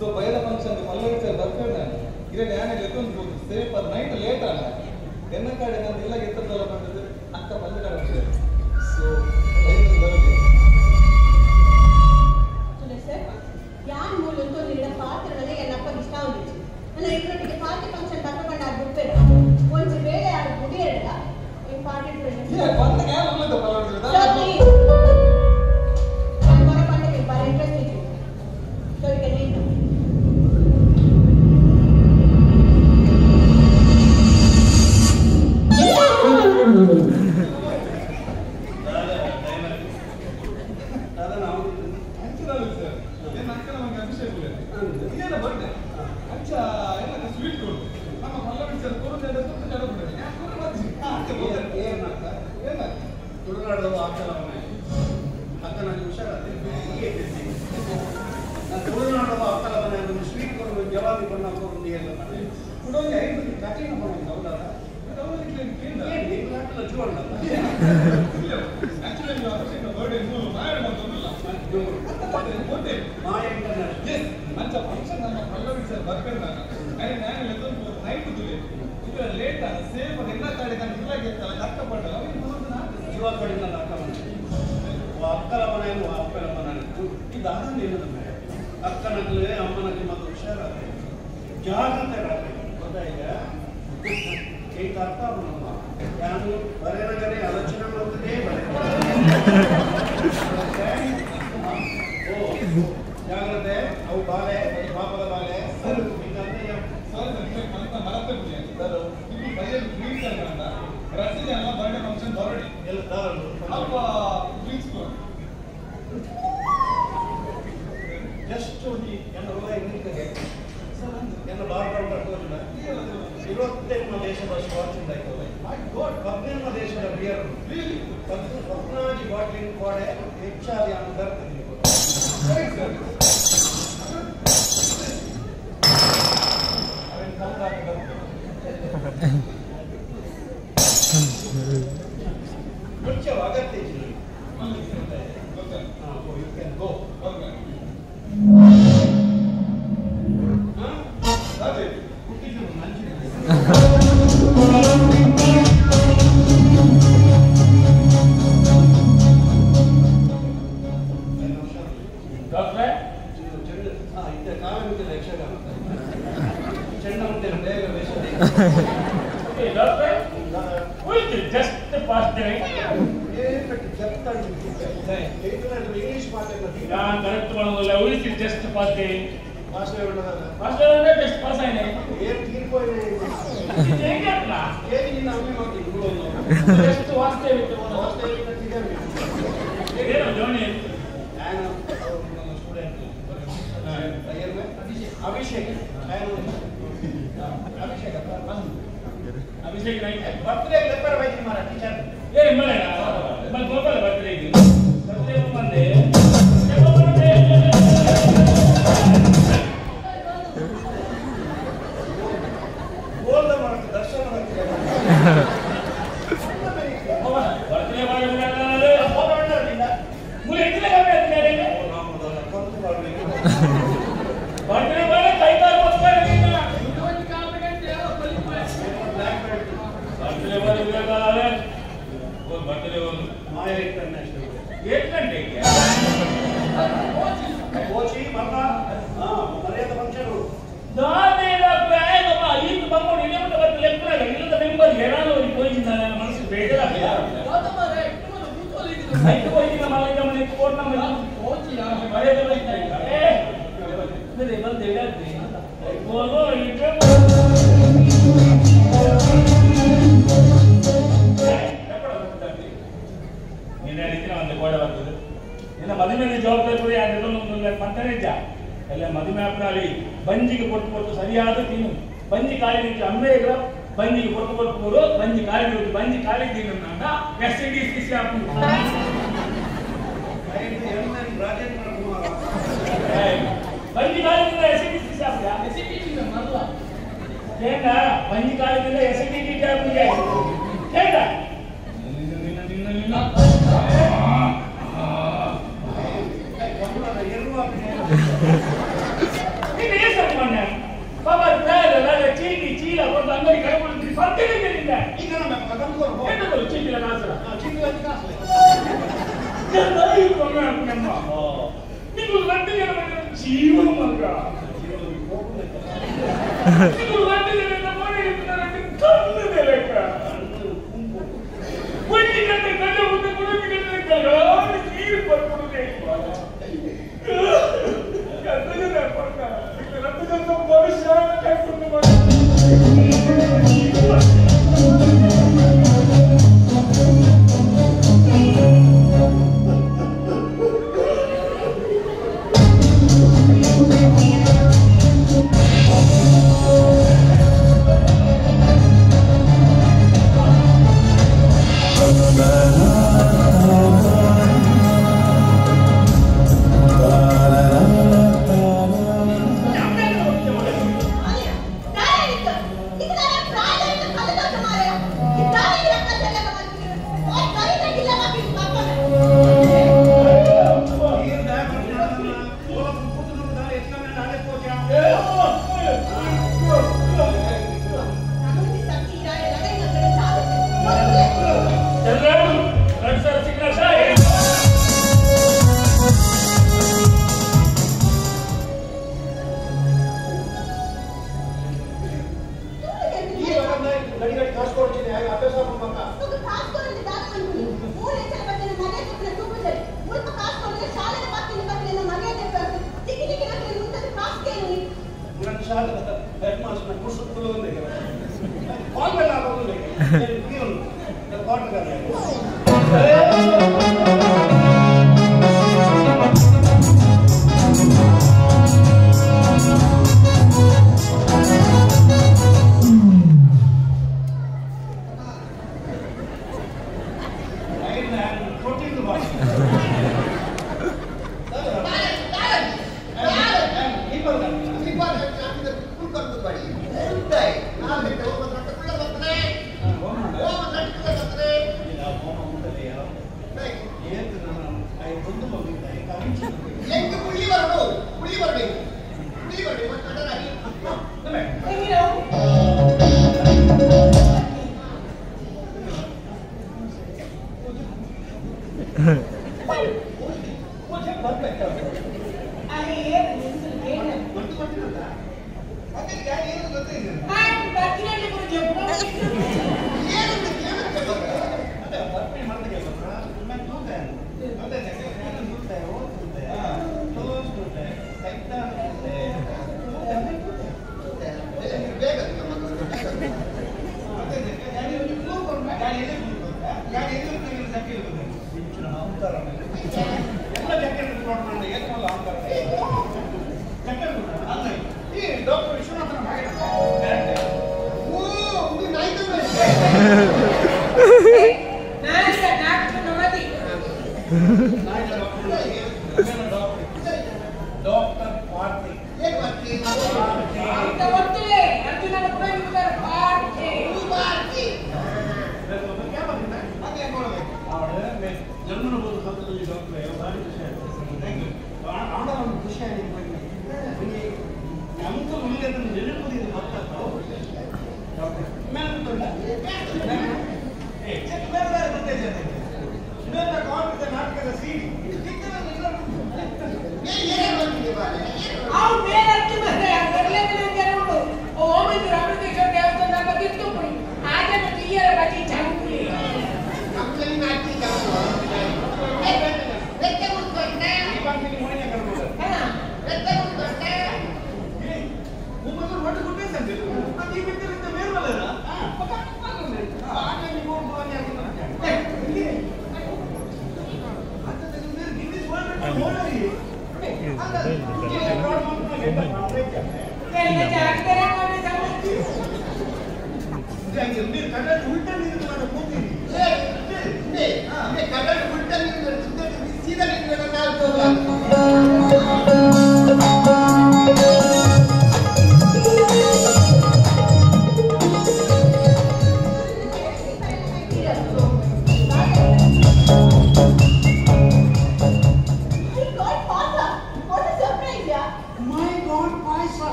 So by the function, the following is a birthday. Here I am going to say for night late. Enna kade na illa gettu dala bandadu akka bandu kade. So sir, yan moolunto nilla paatralale ennappa ishta undichu. Nanu ivrottige party function takkondu agbittero. Once vele adu mudiyalla important present. Yeah, bandu game ulladu following. I'm going to contact you for interested you. So you can read them. ಅಕ್ಕನಕ್ಕೆ ಅಮ್ಮನಕ್ಕೆ ಮತ್ತು ಹುಷಾರಾಗಿ ಜಾಗ್ರತೆ ಈಗ ಅರ್ಥ ನಮ್ಮ ಯಾರು ಬರೆಯನಗರೆ ಆಲೋಚನೆ ಮಾಡ್ತದೆ ಓ ಜಾಗ್ರತೆ ಅವು ಬಾಲೆ ಪಾಪದ ಬಾಲೆ ಜಸ್ಟ್ ನನ್ನ ಹೊಲ ಇನ್ನಿಗೆ ನನ್ನ ಭಾರತ ಇವತ್ತೇನು ದೇಶದ ಸ್ವಾತಂತ್ರ್ಯ ಆಯ್ತದೆ ಕಬ್ಬಿನ ದೇಶದ ಬಿಯರ್ ಪದ್ನಾಜಿ ಬಾಟ್ಲಿಂಗ್ ಕೋಡೆ ಹೆಚ್ಚಾಗಿ ಅವನು ಬರ್ತದೆ ಮುಖ್ಯ ಅಗತ್ಯ ಯು ಕ್ಯಾನ್ ಗೋ अभिषेक नहीं बर्थडे पेपर भाई हमारा टीचर ಬಂಜಿಗೆ ಕೊಟ್ಟು ಸರಿಯಾದ ತಿನ್ನು ಬಂಜಿ ಕಾಲಿಗೆ ಅಮ್ಮೇಗ ಬಂಜಿಗೆ ಕೊಟ್ಟು ಬಂಜಿ ಕಾಲಿಗೆ ಬಂಜಿ ಕಾಲಿಗೆ ತಿನ್ನ ಎಸ್ಸಿಡಿಸಿ ಶಾಪು ಬಂಜಿ ಕಾಲಿಗೆ ಎಸ್ಸಿಡಿಸಿ ಶಾಪು ಎಸ್ಸಿಡಿಸಿ ಮರಲ ಕೇಂದ ಬಂಜಿ ಕಾಲಿಗೆ ಎಸ್ಸಿಡಿಸಿ ಶಾಪು ಕೇಂದ ಚೀಲ ಒಂದು ಅಂಗಡಿ ಕೈಗೊಳ್ಳಿ ಬರ್ತಿಲ್ಲ ಈಗ ಚೀಲ ನೀವು ಗಂಟೆಗೆ ಜೀವನ ಮಗ ನೀವು ಗಂಟೆಗೆ ಮಾಡಿ ಕಣ್ಣು ಲೆಕ್ಕ ಒಂದು ಗಂಟೆ ಗಂಟೆ ಮುಂದೆ ಕೊಡೋದು ನೀರು ಬರ್ಕೊಡುತ್ತೆ ಡಾಕ್ಟರ್ ಪಾರ್ಟಿ ಅಂತ ಗೊತ್ತಿದೆ ಅರ್ಜುನನ ಕೂಡ ಇದ್ದಾರೆ ಪಾರ್ಟಿ ಜನ್ಮನ ಬೋದು ಹಂತದಲ್ಲಿ ಡಾಕ್ಟರ್ ಭಾರಿ ಖುಷಿ ಆಯ್ತು ಅವನ ಒಂದು ಖುಷಿ ಆಗಿದೆ ನಮ್ದು ಇಲ್ಲಿ ಅದನ್ನು ನೆನಪುದಿದೆ ಡಾಕ್ಟರ್ ಮೇಲೆ ಕಾಂಗ್ರೆಸ್ ನಾಟಕದ ಸೀಡಿ ಅವ್ರು ಬೇರೆ ಅರ್ಜಿ ಬಂದ್ರೆ ಬರಲೇಬೇಕು ಓಮಂದು ರಾಮಕೃಷ್ಣ ದೇವಸ್ಥಾನ ಬಗ್ಗೆ ಇಟ್ಟುಕೊಳ್ಳಿ ಹಾಗೆ ಮತ್ತೆ ಈ ಬಗ್ಗೆ ಚಾಲುಕೊಳ್ಳಿ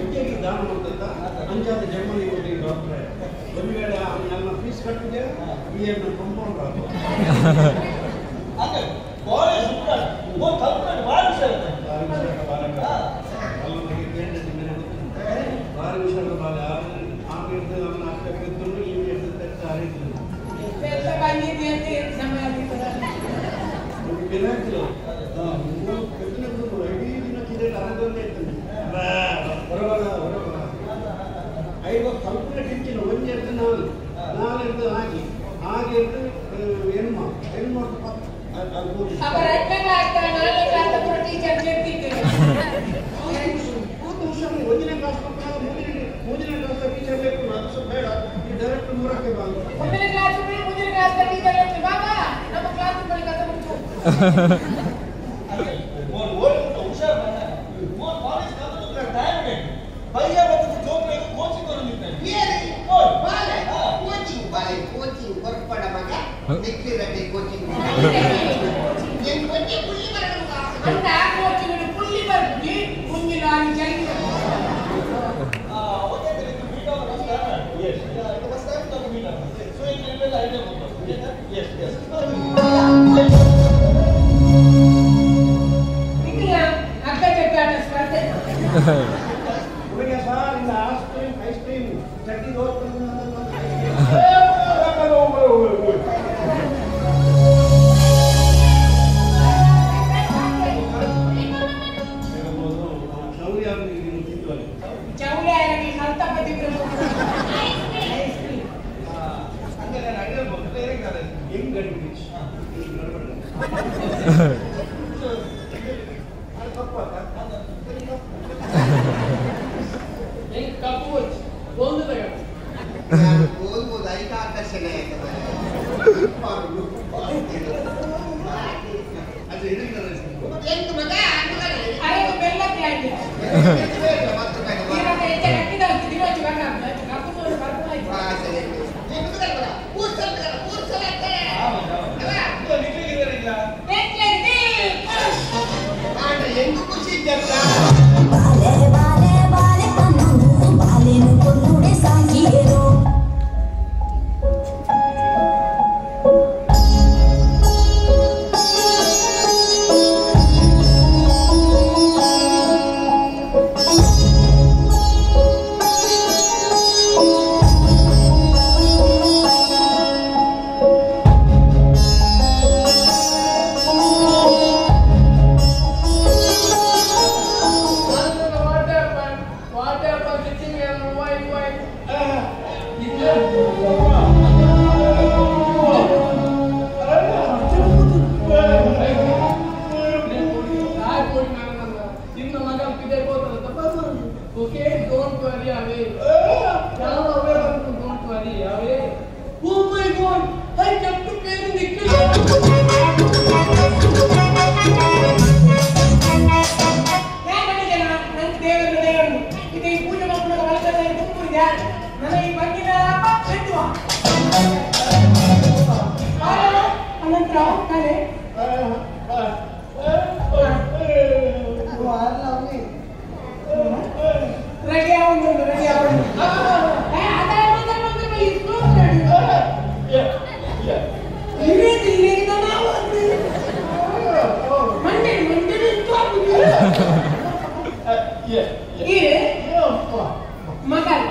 ವಿದ್ಯೆಗೆ ದಾನ ಮಾಡ್ತಾ ಅಂಚಾದ ಜನ್ಮನಿ ಕೊಟ್ಟಿ ಡಾಕ್ಟ್ರೆ ಒಂದು ವೇಳೆ ನನ್ನ ಫೀಸ್ ಕಟ್ಟಿದೆ ಈ ಕಂಪೌಂಡರ್ ಭಾರಿ ವಿಷಯದ ಬಾಲ ಆಮೇಲೆ ನನ್ನ ಅಕ್ಕಕ್ಕಿದ್ದು ಈ ದಿನಾಂಕಲು ಇಡೀ ದಿನಕ್ಕಿದೆ ಅರಗೊಂದೇ ಇರ್ತದೆ ಹೊರಬರ ಐದು ಸ್ವಲ್ಪ ಕಿಂಚಿನ ಒಂದು ಇರ್ತದೆ ನಾಲ್ಕು ಇರ್ತದೆ ಹಾಗೆ ಇರ್ತದೆ ಹೆಣ್ಣು ಒಂದನೇ ಕ್ಲಾಸ್ ಮಕ್ಕಳ ಮೂರನೇ ಕ್ಲಾಸ್ ಟೀಚರ್ ಬೇಕು ಅದು ಸ್ವಲ್ಪ ಬೇಡ ಈ ಡೈರೆಕ್ಟ್ ಮೂರಕ್ಕೆ ಬಂದು ಒಂದನೇ ಕ್ಲಾಸ್ ಮೂರನೇ ಕ್ಲಾಸ್ ಟೀಚರ್ ಬೇಕು ಬಾಬಾ ನಮ್ಮ ಕ್ಲಾಸ್ ಬಳಿ ಕಥೆ ಮುಗಿತು ಹುಷಾರ್ ಕಾಲೇಜ್ ಟೈಮ್ ಬೇಕು ಭಯ್ಯ ಬರ್ತದೆ ಜೋಕ್ರೆ ಕೋಚಿಂಗ್ ಕೋಚಿಂಗ್ ಹೊರಪಡ ಮಗ ನೆಕ್ಕಿರದೆ ಕೋಚಿಂಗ್ ಅಂತ ಕೋಚಿಂಗ್ ಪುಲ್ಲಿ ಬರ್ತಿ ಮುಂದಿನ ಆಗಿ ಚಲಿಸ ಅಕ್ಕ ಚಟ್ಟಾಟ ಸ್ಪರ್ಧೆ ಹುಡುಗ ಸರ್ ಇಲ್ಲ ಐಸ್ ಕ್ರೀಮ್ ಚಟ್ನಿ ದೋಸ್ತ ಚೌಳಿಯಾಗಿ ಹಂತ ಬದಿದ್ರು ಹೆಂಗ್ ಗಡಿ ಕಪ್ಪು ಒಂದು ತಗ ಓದ್ಬೋದು ಅದಕ್ಕೆ ಆಕರ್ಷಣೆ ಎಂಟು ಮಗ ಅರೆ ಬೆಲ್ಲಕ್ಕೆ ಆಗಿ ಎಂದು ಖುಷಿ ಇದ್ದ ಬಾಲೆ ಬಾಲೆ ಬಾಲೆ ಕಣ್ಣು ಬಾಲೆನು ಮಗಲ್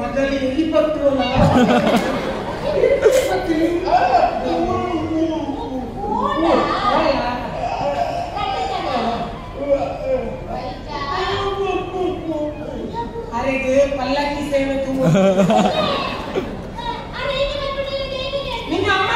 ಮಗಲಿ ಇಪ್ಪತ್ತು ಅರೆಗೆ ಪಲ್ಲಕ್ಕಿ ಸೇವೆ ತುಂಬ ನಿನ್ನ ಅಮ್ಮ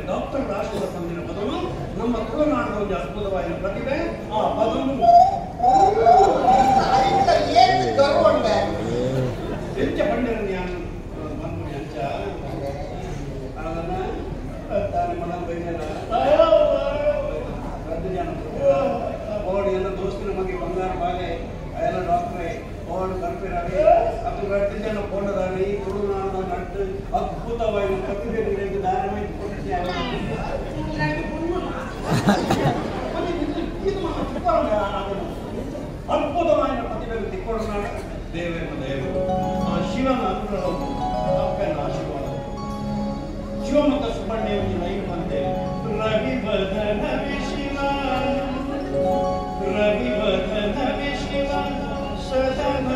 ಡಾಕ್ಟರ್ ರಾಷ್ಟ್ರದ ತಂದಿನ ಪದವು ನಮ್ಮ ತುಳುನಾಡಿನ ಒಂದು ಅದ್ಭುತವಾದ ಪ್ರತಿಭೆ ಆ ಪದವನ್ನು ರಟ್ಟು ಜನ ಕೊಂಡದಾನೆ ಈ ತುಳುನಾಡ ನಟ್ಟು ಅದ್ಭುತವಾದ ಪ್ರತಿಭೆಗಳಿಗೆ ಧಾರಾವಾಹಿ ಅದ್ಭುತವಾದ ಪ್ರತಿಭೆಗಳು ತಿಕ್ಕೊಳ್ಳೋಣ ದೇವರ ದೇವರು ಶಿವನ ಅನುಗ್ರಹವು ಅಪ್ಪನ ಆಶೀರ್ವಾದ ಶಿವಮೊಗ್ಗ ಸುಬ್ರಹ್ಮಣ್ಯ ಲೈವ್ ಬಂದೆ ರವಿವರ್ಧನವೇ ಶಿವ ರವಿವರ್ಧನವೇ ಶಿವ ಸದನ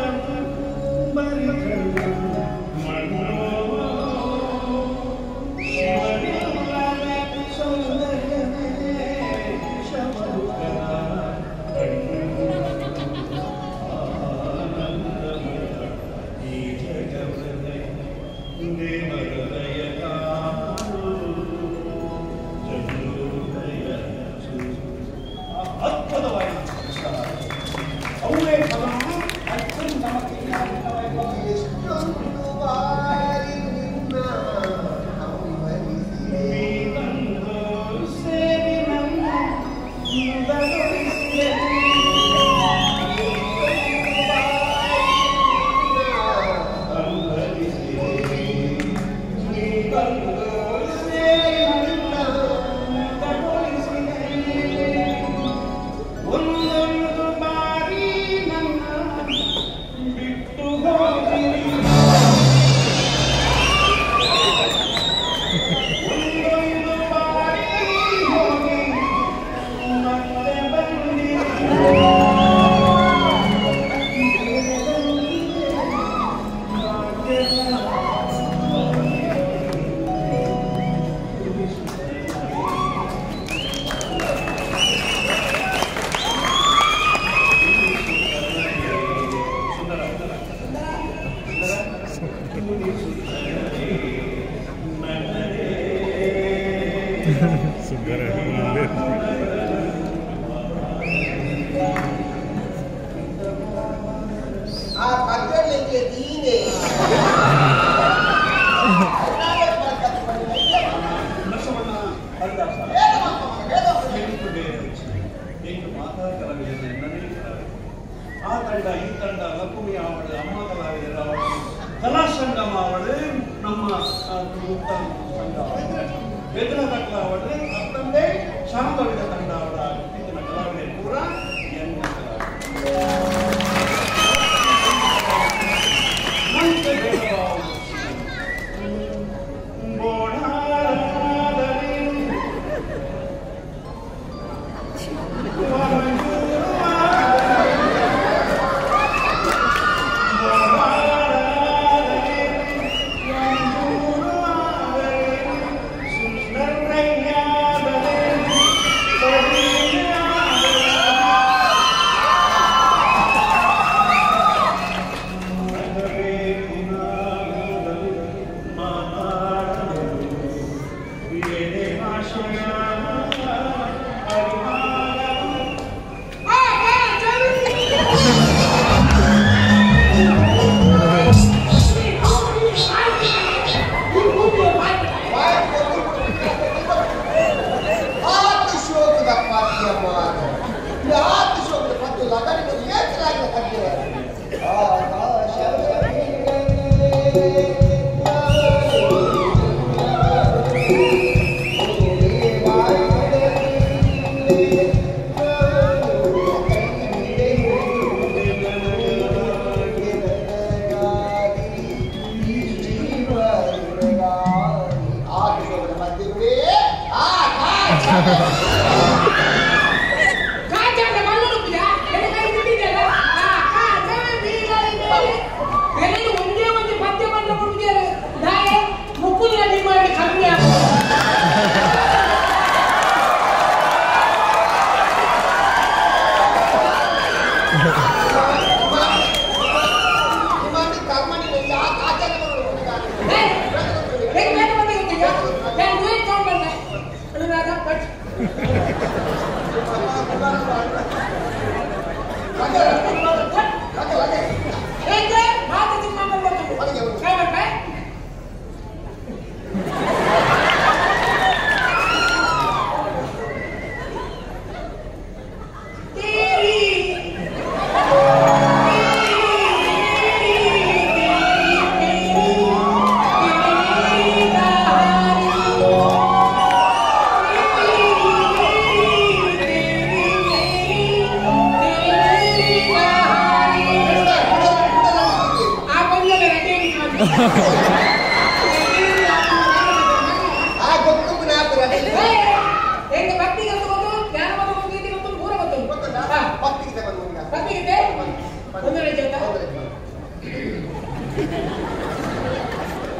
ಆ ಗೊತ್ತು ನಾಲ್ಕು ಹೆಂಗೆ ಭಕ್ತಿಗೆ ಅಂತ ಗೊತ್ತು, ಜ್ಞಾನ ಮತ್ತು ಗೀತೆ ಗೊತ್ತು, ಮೂರ ಗೊತ್ತು. ಗೊತ್ತಲ್ಲ ಭಕ್ತಿಗೆ ಬಂದು ಭಕ್ತಿಗೆ ಒಂದನೇ ಜೊತೆ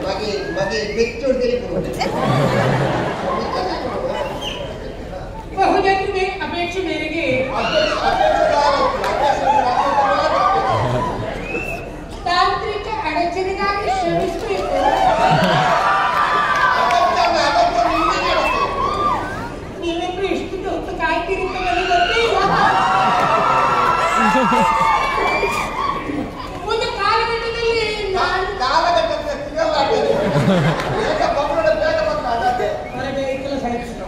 ಮಗೆ ಬೆಚ್ಚೋಡ್ ಬಹುಜನ ಅಪೇಕ್ಷೆ ಮೇರೆಗೆ ತಾಂತ್ರಿಕ ಅಡಚಣೆಗಾಗಿ ಶ್ರಮಿಸಬೇಕು. ನೀವಿಬ್ರು ಇಷ್ಟು ಹೊತ್ತು ಕಾಯ್ತೀರಿ ಅಂತ ನನಗೆ ಗೊತ್ತಿಲ್ಲ. ಒಂದು ಕಾಲಘಟ್ಟದಲ್ಲಿ ನಾನು ಹೊರಗೆ ಇಕ್ಕಲು ಸಾಯಿಸಿದ್ರು.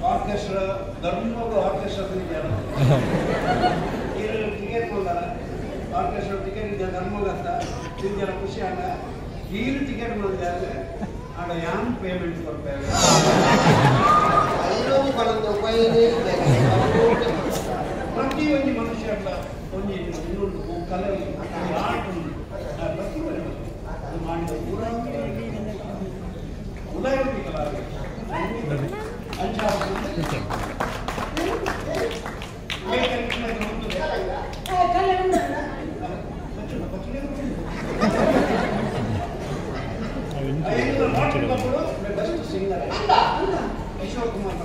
ಆರ್ಕೆಸ್ಟ್ರಾ ಧರ್ಮದ ಆರ್ಕೆಸ್ಟ್ರಾ ತಿಂದಿದ್ದಾರೆ ಟಿಕೆಟ್ ಕೊಡ್ತಾರ ಆರ್ಕೆಸ್ಟ್ರಾ ಟಿಕೆಟ್ ಇದೆ ಧರ್ಮಗಂತ ತಿಂದಿರ ಖುಷಿ ಆಗ ಈರು ಟಿಕೆಟ್ ಮಾಡಿದ್ದಾರೆ ಆಡ ಯಾನ್ ಪೇಮೆಂಟ್ ಕೊಡ್ತಾರೆ ಪ್ರತಿ ಒಂದು ಮನುಷ್ಯ ಅಲ್ಲ ಒಂದು ಇನ್ನೊಂದು ಕಲೆ ಆರ್ಟ್ ಉಂಟು ಅದು ಮಾಡಿದ ಉದಾಹರಣೆ ಕಲಾವಿದ ಕಿಶೋರ್ ಕುಮಾರ್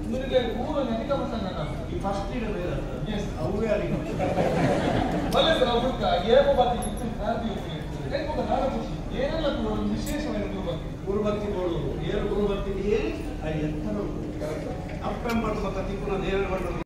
ಇವರಿಗೆ ಊರು ಅಧಿಕ ಪ್ರಸಂಗ ಈ ಫಸ್ಟ್ ಇಡೋದು ಎಸ್ ಅವೇ ಅಧಿಕ ಬಲ್ಲೆ ಸರ್ ಹುಡುಕ ಏಕೋ ಬಾತಿ ಕ್ರಾಂತಿ ಕೈಮುಖ ನಾಡ ಖುಷಿ ಏನೆಲ್ಲ ಒಂದು ವಿಶೇಷವಾದ ಗುರುಭಕ್ತಿ ಗುರುಭಕ್ತಿ ಕೊಡುವುದು ಏರು ಗುರುಭಕ್ತಿ ಏರಿ ಅದು ಎತ್ತರ ಉಂಟು ಅಪ್ಪೆಂಬಟ್ಟು ಮತ್ತು ತಿಪ್ಪುನ ದೇವರ